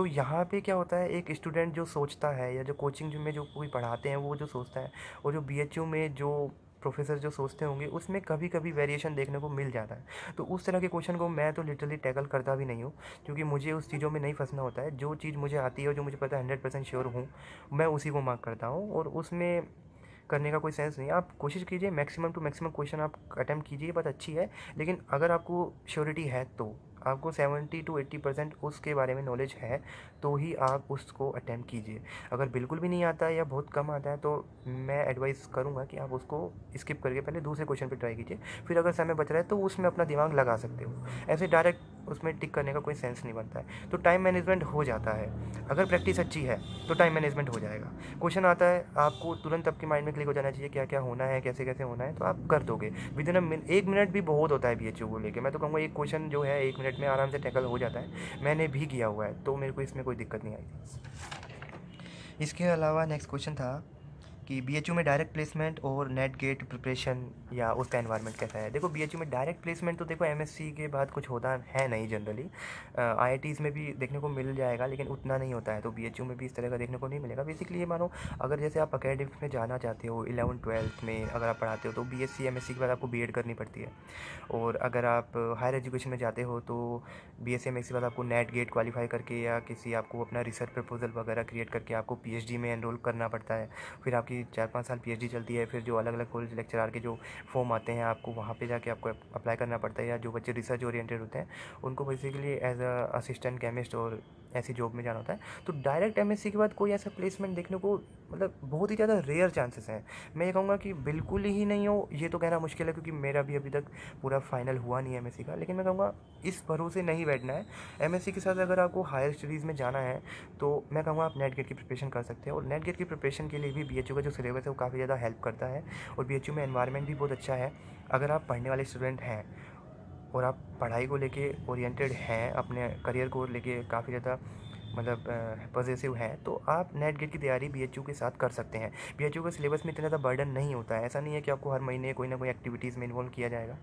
यहाँ पे क्या होता है, एक स्टूडेंट जो सोचता है या जो कोचिंग में जो कोई पढ़ाते हैं वो जो सोचता है, और जो BHU में जो प्रोफेसर जो सोचते होंगे उसमें कभी कभी वेरिएशन देखने को मिल जाता है। तो उस तरह के क्वेश्चन को मैं तो लिटरली टैकल करता भी नहीं हूँ, क्योंकि मुझे उस चीज़ों में नहीं फंसना होता है। जो चीज़ मुझे आती है और जो मुझे पता है 100% श्योर हूँ मैं उसी को मार्क करता हूँ, और उसमें करने का कोई सेंस नहीं है। आप कोशिश कीजिए मैक्सिमम टू मैक्सिमम क्वेश्चन आप अटैम्प्ट कीजिए, बात अच्छी है, लेकिन अगर आपको श्योरिटी है तो आपको 70 टू 80% उसके बारे में नॉलेज है तो ही आप उसको अटैम्प्ट कीजिए। अगर बिल्कुल भी नहीं आता है या बहुत कम आता है तो मैं एडवाइस करूँगा कि आप उसको स्किप करके पहले दूसरे क्वेश्चन पे ट्राई कीजिए, फिर अगर समय बच रहा है तो उसमें अपना दिमाग लगा सकते हो। ऐसे डायरेक्ट उसमें टिक करने का कोई सेंस नहीं बनता है। तो टाइम मैनेजमेंट हो जाता है, अगर प्रैक्टिस अच्छी है तो टाइम मैनेजमेंट हो जाएगा। क्वेश्चन आता है आपको तुरंत आपके माइंड में क्लिक हो जाना चाहिए क्या क्या होना है, कैसे कैसे होना है, तो आप कर दोगे विद इन 1 मिनट भी बहुत होता है BHU को लेके। मैं तो कहूँगा एक क्वेश्चन जो है 1 मिनट में आराम से टैकल हो जाता है, मैंने भी किया हुआ है, तो मेरे को इसमें कोई दिक्कत नहीं आई थी। इसके अलावा नेक्स्ट क्वेश्चन था कि BHU में डायरेक्ट प्लेसमेंट और नेट गेट प्रिपरेशन या उसका एनवायरनमेंट कैसा है। देखो BHU में डायरेक्ट प्लेसमेंट तो देखो MSc के बाद कुछ होता है नहीं जनरली, IITs में भी देखने को मिल जाएगा लेकिन उतना नहीं होता है, तो BHU में भी इस तरह का देखने को नहीं मिलेगा। बेसिकली ये मानो अगर जैसे आप अकेडमिक्स में जाना चाहते हो 11th-12th में अगर आप पढ़ाते हो तो BSc MSc के बाद आपको B.Ed करनी पड़ती है, और अगर आप हायर एजुकेशन में जाते हो तो BSc MSc के बाद आपको नेट गेट क्वालिफाई करके या किसी आपको अपना रिसर्च प्रपोजल वगैरह क्रिएट करके आपको PhD में एनरोल करना पड़ता है। फिर आपकी 4-5 साल PhD चलती है, फिर जो अलग अलग कॉलेज लेक्चरार के जो फॉर्म आते हैं आपको वहाँ पे जाके आपको अप्लाई करना पड़ता है, या जो बच्चे रिसर्च ओरिएंटेड होते हैं उनको basically as a assistant chemist और ऐसी जॉब में जाना होता है। तो डायरेक्ट एमएससी के बाद कोई ऐसा प्लेसमेंट देखने को मतलब बहुत ही ज़्यादा रेयर चांसेस हैं। मैं ये कहूँगा कि बिल्कुल ही नहीं हो, ये तो कहना मुश्किल है, क्योंकि मेरा भी अभी तक पूरा फाइनल हुआ नहीं है एमएससी का। लेकिन मैं कहूँगा इस भरोसे नहीं बैठना है। एमएससी के साथ अगर आपको हायर स्टडीज़ में जाना है तो मैं कहूँगा आप नेट गेट की प्रिपरेशन कर सकते हैं। और नेट गेट की प्रिपरेशन के लिए भी बीएचयू का जो सिलेबस है वो काफ़ी ज़्यादा हेल्प करता है। और बीएचयू में एनवायरनमेंट भी बहुत अच्छा है। अगर आप पढ़ने वाले स्टूडेंट हैं और आप पढ़ाई को लेके ओरिएंटेड हैं, अपने करियर को लेके काफ़ी ज़्यादा मतलब पॉजिटिव हैं, तो आप नेट गेट की तैयारी बीएचयू के साथ कर सकते हैं। बीएचयू का सिलेबस में इतना ज़्यादा बर्डन नहीं होता है। ऐसा नहीं है कि आपको हर महीने कोई ना कोई एक्टिविटीज़ में इन्वॉल्व किया जाएगा।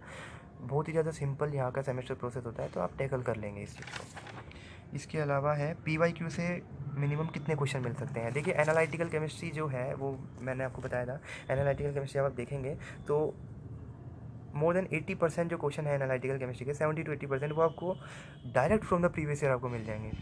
बहुत ही ज़्यादा सिंपल यहाँ का सेमेस्टर प्रोसेस होता है, तो आप टैकल कर लेंगे इस चीज़ को। इसके अलावा है पीवाईक्यू से मिनिमम कितने क्वेश्चन मिल सकते हैं। देखिए एनालिटिकल केमिस्ट्री जो है वो मैंने आपको बताया था। एनालिटिकल केमिस्ट्री आप देखेंगे तो मोर देन 80% जो क्वेश्चन है एनालिटिकल केमिस्ट्री के, 70 to 80% वो आपको direct from the previous year आपको मिल जाएंगे।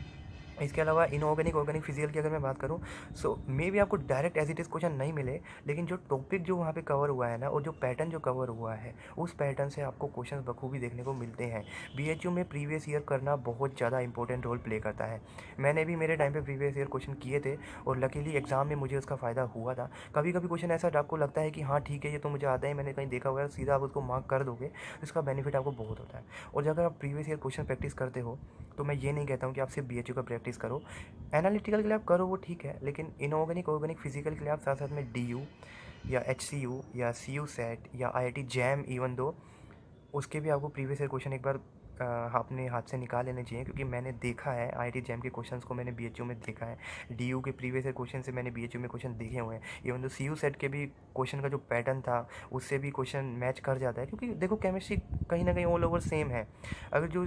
इसके अलावा इनऑर्गेनिक, ऑर्गेनिक, फिजिकल की अगर मैं बात करूँ, सो मे भी आपको direct as it is question नहीं मिले, लेकिन जो टॉपिक जो वहाँ पे कवर हुआ है ना, और जो पैटर्न जो कवर हुआ है, उस पैटर्न से आपको क्वेश्चन बखूबी देखने को मिलते हैं। बीएचयू में प्रीवियस ईयर करना बहुत ज़्यादा इंपॉर्टेंट रोल प्ले करता है। मैंने भी मेरे टाइम पे प्रीवियस ईयर क्वेश्चन किए थे और लकीली एग्जाम में मुझे उसका फ़ायदा हुआ था। कभी कभी क्वेश्चन ऐसा आपको लगता है कि हाँ ठीक है ये तो मुझे आता है, मैंने कहीं देखा हुआ है, सीधा आप उसको मार्क कर दोगे, तो इसका बेनिफिट आपको बहुत होता है। और अगर आप प्रीवियस ईयर क्वेश्चन प्रैक्टिस करते हो तो मैं ये नहीं कहता हूँ कि आप सिर्फ बीएचयू का प्रैक्टिस करो। एनालिटिकल के लिए आप करो वो ठीक है, लेकिन इनऑर्गेनिक, ऑर्गेनिक, फिजिकल के लिए आप साथ साथ में डीयू या एचसीयू या सीयू सेट या आईआईटी जैम इवन दो उसके भी आपको प्रीवियस ईयर क्वेश्चन एक बार अपने हाथ से निकाल लेने चाहिए। क्योंकि मैंने देखा है आईआईटी जैम के क्वेश्चंस को मैंने बीएचयू में देखा है, डीयू के प्रीवियस ईयर क्वेश्चन से मैंने बीएचयू में क्वेश्चन देखे हुए हैं। इवन तो सीयू सेट के भी क्वेश्चन का जो पैटर्न था उससे भी क्वेश्चन मैच कर जाता है। क्योंकि देखो केमिस्ट्री कहीं ना कहीं ऑल ओवर सेम है। अगर जो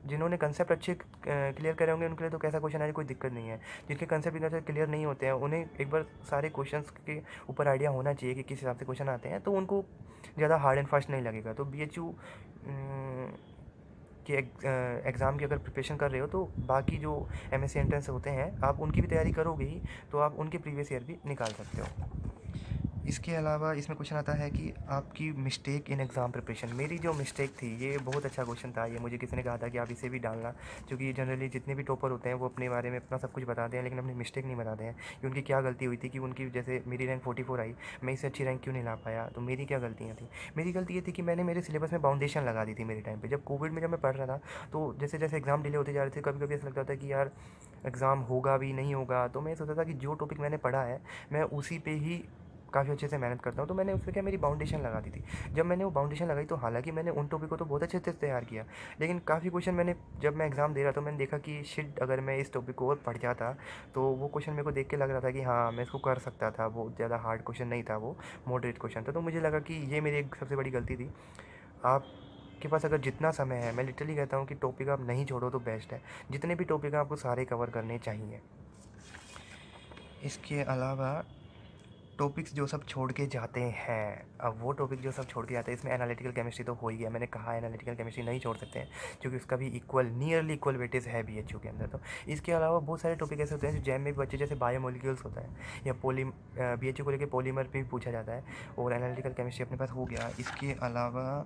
जिन्होंने कंसेप्ट अच्छे क्लियर करे होंगे उनके लिए तो कैसा क्वेश्चन आने कोई दिक्कत नहीं है। जिनके कंसेप्ट इतना ज़्यादा क्लियर नहीं होते हैं उन्हें एक बार सारे क्वेश्चन के ऊपर आइडिया होना चाहिए कि किस हिसाब से क्वेश्चन आते हैं, तो उनको ज़्यादा हार्ड एंड फास्ट नहीं लगेगा। तो बीएचयू कि एग्ज़ाम की अगर प्रिपरेशन कर रहे हो तो बाकी जो एमएससी एंट्रेंस होते हैं आप उनकी भी तैयारी करोगे ही, तो आप उनके प्रीवियस ईयर भी निकाल सकते हो। इसके अलावा इसमें क्वेश्चन आता है कि आपकी मिस्टेक इन एग्ज़ाम प्रिपरेशन। मेरी जो मिस्टेक थी, ये बहुत अच्छा क्वेश्चन था, ये मुझे किसी ने कहा था कि आप इसे भी डालना, क्योंकि जनरली जितने भी टॉपर होते हैं वो अपने बारे में अपना सब कुछ बताते हैं लेकिन अपनी मिस्टेक नहीं बताते हैं कि उनकी क्या गलती हुई थी। कि उनकी जैसे मेरी रैंक 44 आई, मैं इससे अच्छी रैंक क्यों नहीं ला पाया, तो मेरी क्या गलतियाँ थी। मेरी गलती ये थी कि मैंने मेरे सिलेबस में बाउंडेशन लगा दी थी मेरे टाइम पर। जब कोविड में जब मैं पढ़ रहा था तो जैसे जैसे एग्ज़ाम डिले होते जा रहे थे, कभी कभी ऐसा लगता था कि यार एग्ज़ाम होगा भी नहीं होगा, तो मैं सोचता था कि जो टॉपिक मैंने पढ़ा है मैं उसी पे ही काफ़ी अच्छे से मेहनत करता हूँ। तो मैंने उस पर क्या मेरी बाउंडेशन लगा दी थी। जब मैंने वो बाउंडेशन लगाई तो हालांकि मैंने उन टॉपिक को तो बहुत अच्छे से तैयार किया, लेकिन काफ़ी क्वेश्चन मैंने जब मैं एग्ज़ाम दे रहा था मैंने देखा कि शिट अगर मैं इस टॉपिक को और पढ़ जाता तो वो क्वेश्चन मेरे को देख के लग रहा था कि हाँ मैं इसको कर सकता था। वो ज़्यादा हार्ड क्वेश्चन नहीं था, वो मॉडरेट क्वेश्चन था। तो मुझे लगा कि ये मेरी एक सबसे बड़ी गलती थी। आपके पास अगर जितना समय है, मैं लिटरली कहता हूँ कि टॉपिक आप नहीं छोड़ो तो बेस्ट है। जितने भी टॉपिक हैं आपको सारे कवर करने चाहिए। इसके अलावा टॉपिक्स जो सब छोड़ के जाते हैं, अब वो टॉपिक जो सब छोड़ के जाते हैं, इसमें एनालिटिकल केमिस्ट्री तो हो ही गया। मैंने कहा एनालिटिकल केमिस्ट्री नहीं छोड़ सकते हैं क्योंकि उसका भी नियरली इक्वल वेटेज है बीएचयू के अंदर। तो इसके अलावा बहुत सारे टॉपिक ऐसे होते हैं जो जैम में भी बच्चे, जैसे बायोमोलिक्यूल्स होता है या बीएचयू को लेकर पॉलीमर पे भी पूछा जाता है, और एनालिटिकल केमिस्ट्री अपने पास हो गया। इसके अलावा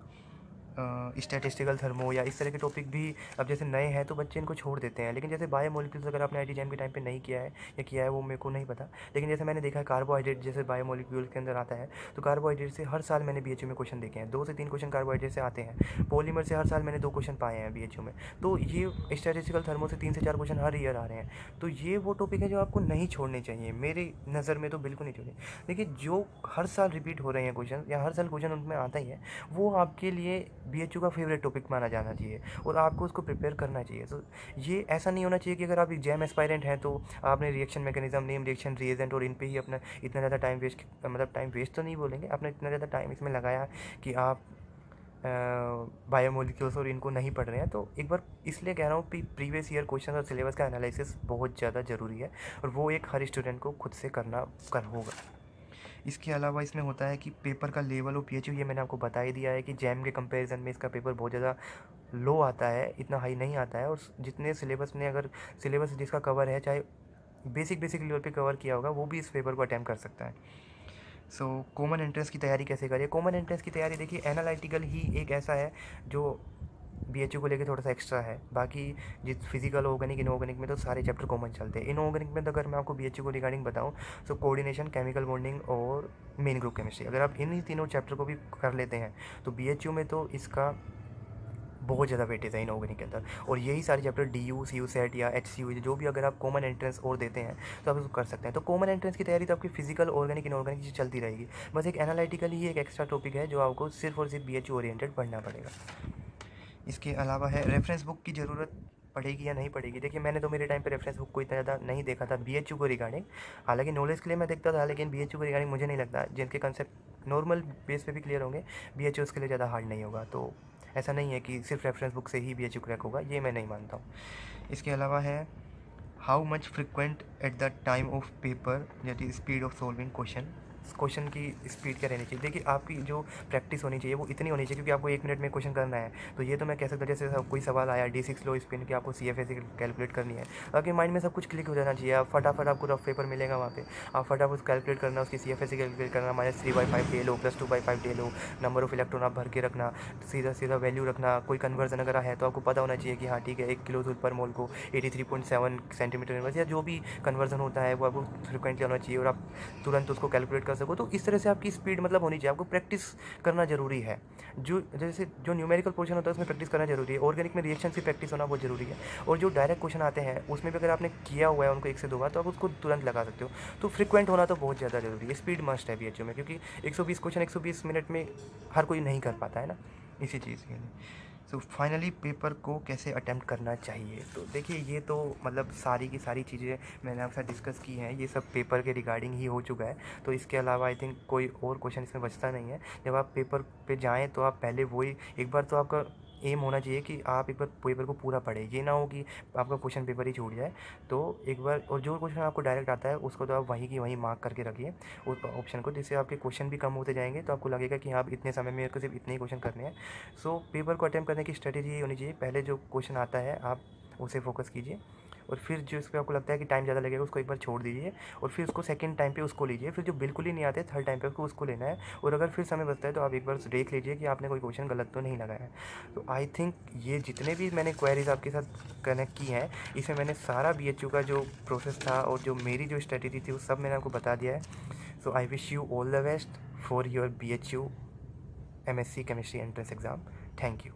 स्टैटिस्टिकल थर्मो या इस तरह के टॉपिक भी अब जैसे नए हैं तो बच्चे इनको छोड़ देते हैं। लेकिन जैसे बायोमोलिक्यूल्स अगर आपने आईआईटी जैम के टाइम पे नहीं किया है या किया है वो मेरे को नहीं पता, लेकिन जैसे मैंने देखा है कार्बोहाइड्रेट जैसे बायोमोलिक्यूल्स के अंदर आता है, तो कार्बोहाइड्रेट से हर साल मैंने बीएचयू में क्वेश्चन देखे हैं। 2 से 3 क्वेश्चन कार्बोहाइड्रेट से आते हैं। पॉलीमर से हर साल मैंने 2 क्वेश्चन पाए हैं बीएचयू में। तो ये स्टैटिस्टिकल थर्मो से 3 से 4 क्वेश्चन हर ईयर आ रहे हैं। तो ये वो टॉपिक है जो आपको नहीं छोड़ने चाहिए, मेरी नज़र में तो बिल्कुल नहीं छोड़े। देखिए जो हर साल रिपीट हो रहे हैं क्वेश्चन या हर साल क्वेश्चन उनमें आता ही है, वो आपके लिए बीएचयू का फेवरेट टॉपिक माना जाना चाहिए और आपको उसको प्रिपेयर करना चाहिए। तो ये ऐसा नहीं होना चाहिए कि अगर आप एग्जाम एस्पायरेंट हैं तो आपने reaction mechanism, name reaction, reagent और इन पे ही अपना इतना ज़्यादा टाइम वेस्ट, मतलब टाइम वेस्ट तो नहीं बोलेंगे, आपने इतना ज़्यादा टाइम इसमें लगाया कि आप बायोमोलिक्यूल्स और इनको नहीं पढ़ रहे हैं। तो एक बार इसलिए कह रहा हूँ कि प्रीवियस ईयर क्वेश्चन और सिलेबस का एनालिसिस बहुत ज़्यादा ज़रूरी है और वो एक हर स्टूडेंट को खुद से करना होगा। इसके अलावा इसमें होता है कि पेपर का लेवल और पीएचयू, ये मैंने आपको बता ही दिया है कि जैम के कंपैरिजन में इसका पेपर बहुत ज़्यादा लो आता है, इतना हाई नहीं आता है। और जितने सिलेबस ने अगर सिलेबस जिसका कवर है, चाहे बेसिक लेवल पे कवर किया होगा, वो भी इस पेपर को अटैम्प्ट कर सकता है। सो कॉमन एंट्रेंस की तैयारी कैसे करें। कॉमन एंट्रेंस की तैयारी देखिए एनालिटिकल ही एक ऐसा है जो BHU को लेके थोड़ा सा एक्स्ट्रा है। बाकी जिस फिजिकल, ऑर्गेनिक, इनऑर्गेनिक में तो सारे चैप्टर कॉमन चलते हैं। इनऑर्गेनिक में तो अगर मैं आपको BHU को रिगार्डिंग बताऊं तो कोऑर्डिनेशन, केमिकल बॉन्डिंग और मेन ग्रुप केमिस्ट्री, अगर आप इन ही तीनों चैप्टर को भी कर लेते हैं तो BHU में तो इसका बहुत ज़्यादा वेटेज है इनऑर्गेनिक के अंदर। और यही सारे चैप्टर DU, CU सेट या HCU जो भी अगर आप कॉमन एंट्रेंस और देते हैं तो आप उसको कर सकते हैं। तो कॉमन एंट्रेंस की तैयारी तो आपकी फिजिकल, ऑर्गेनिक, इनऑर्गेनिक चीज़ चलती रहेगी। बस एक एनालिटिकली ही एक एक्स्ट्रा टॉपिक है जो आपको सिर्फ और सिर्फ BHU ओरिएंटेड पढ़ना पड़ेगा। इसके अलावा है रेफरेंस बुक की ज़रूरत पड़ेगी या नहीं पड़ेगी। देखिए, मैंने तो मेरे टाइम पे रेफरेंस बुक को इतना ज़्यादा नहीं देखा था BHU को रिगार्डिंग। हालांकि नॉलेज के लिए मैं देखता था, लेकिन BHU को रिगार्डिंग मुझे नहीं लगता, जिनके कंसेप्ट नॉर्मल बेस पे भी क्लियर होंगे BHU उसके लिए ज़्यादा हार्ड नहीं होगा। तो ऐसा नहीं है कि सिर्फ रेफरेंस बुक से ही BHU क्रैक होगा, ये मैं नहीं मानता हूँ। इसके अलावा है how much frequent at the time of paper, that is speed of solving question की स्पीड क्या रहनी चाहिए। देखिए, आपकी जो प्रैक्टिस होनी चाहिए वो इतनी होनी चाहिए, क्योंकि आपको 1 मिनट में क्वेश्चन करना है। तो ये तो मैं कह सकता हूँ, जैसे कोई सवाल आया D6 लो स्पिन की, आपको CFA कैलकुलेट करनी है, आपके माइंड में सब कुछ क्लिक हो जाना चाहिए। आप फटाफट, आपको रफ पेपर मिलेगा वहाँ पे, आप फटाफट कैलकुलेट करना, उसकी CFA कैलकुलेट करना, -3/5 day low, +2/5 day low, number of electron आप भर के रखना, सीधा सीधा वैल्यू रखना। कोई कन्वर्जन अगर है तो आपको पता होना चाहिए कि हाँ ठीक है, 1 किलो जूल पर मोल को 83.7 सेंटीमीटर इनवर्स या जो भी कन्वर्जन होता है वो आपको फ्रिक्वेंटली होना चाहिए और आप तुरंत उसको कैलकुलेट कर सको। तो इस तरह से आपकी स्पीड मतलब होनी चाहिए। आपको प्रैक्टिस करना जरूरी है। जो जैसे जो न्यूमेरिकल पोर्शन होता है उसमें प्रैक्टिस करना जरूरी है। ऑर्गेनिक में रिएक्शन की प्रैक्टिस होना बहुत जरूरी है। और जो डायरेक्ट क्वेश्चन आते हैं उसमें भी अगर आपने किया हुआ है उनको 1 से 2 बार तो आप उसको तुरंत लगा सकते हो। तो फ्रिक्वेंट होना तो बहुत ज़्यादा जरूरी है। स्पीड मस्ट है BHU में, क्योंकि 120 क्वेश्चन 120 मिनट में हर कोई नहीं कर पाता है ना, इसी चीज़ के लिए। सो फाइनली पेपर को कैसे अटैम्प्ट करना चाहिए। तो देखिए, ये तो मतलब सारी की सारी चीज़ें मैंने आपके साथ डिस्कस की हैं, ये सब पेपर के रिगार्डिंग ही हो चुका है। तो इसके अलावा आई थिंक कोई और क्वेश्चन इसमें बचता नहीं है। जब आप पेपर पे जाएँ तो आप पहले वही एक बार तो आपका एम होना चाहिए कि आप एक बार पेपर को पूरा पढ़ें। ये ना हो कि आपका क्वेश्चन पेपर ही छूट जाए। तो एक बार, और जो क्वेश्चन आपको डायरेक्ट आता है उसको तो आप वहीं की वहीं मार्क करके रखिए उस ऑप्शन को, जिससे आपके क्वेश्चन भी कम होते जाएंगे। तो आपको लगेगा कि हाँ, इतने समय में मेरे को सिर्फ इतने ही क्वेश्चन करने हैं। सो पेपर को अटैम्प्ट करने की स्ट्रेटेजी ये होनी चाहिए, पहले जो क्वेश्चन आता है आप उसे फोकस कीजिए, और फिर जो इस पर आपको लगता है कि टाइम ज़्यादा लगेगा उसको एक बार छोड़ दीजिए, और फिर उसको सेकंड टाइम पे उसको लीजिए। फिर जो बिल्कुल ही नहीं आते थर्ड टाइम पे उसको लेना है। और अगर फिर समय बचता है तो आप एक बार देख लीजिए कि आपने कोई क्वेश्चन गलत तो नहीं लगाया है। तो आई थिंक ये जितने भी मैंने क्वेरीज आपके साथ कनेक्ट की हैं, इसमें मैंने सारा BHU का जो प्रोसेस था और जो मेरी जो स्ट्रेटेजी थी वो सब मैंने आपको बता दिया है। So I wish you all the best for your BHU MSc chemistry entrance exam. Thank you.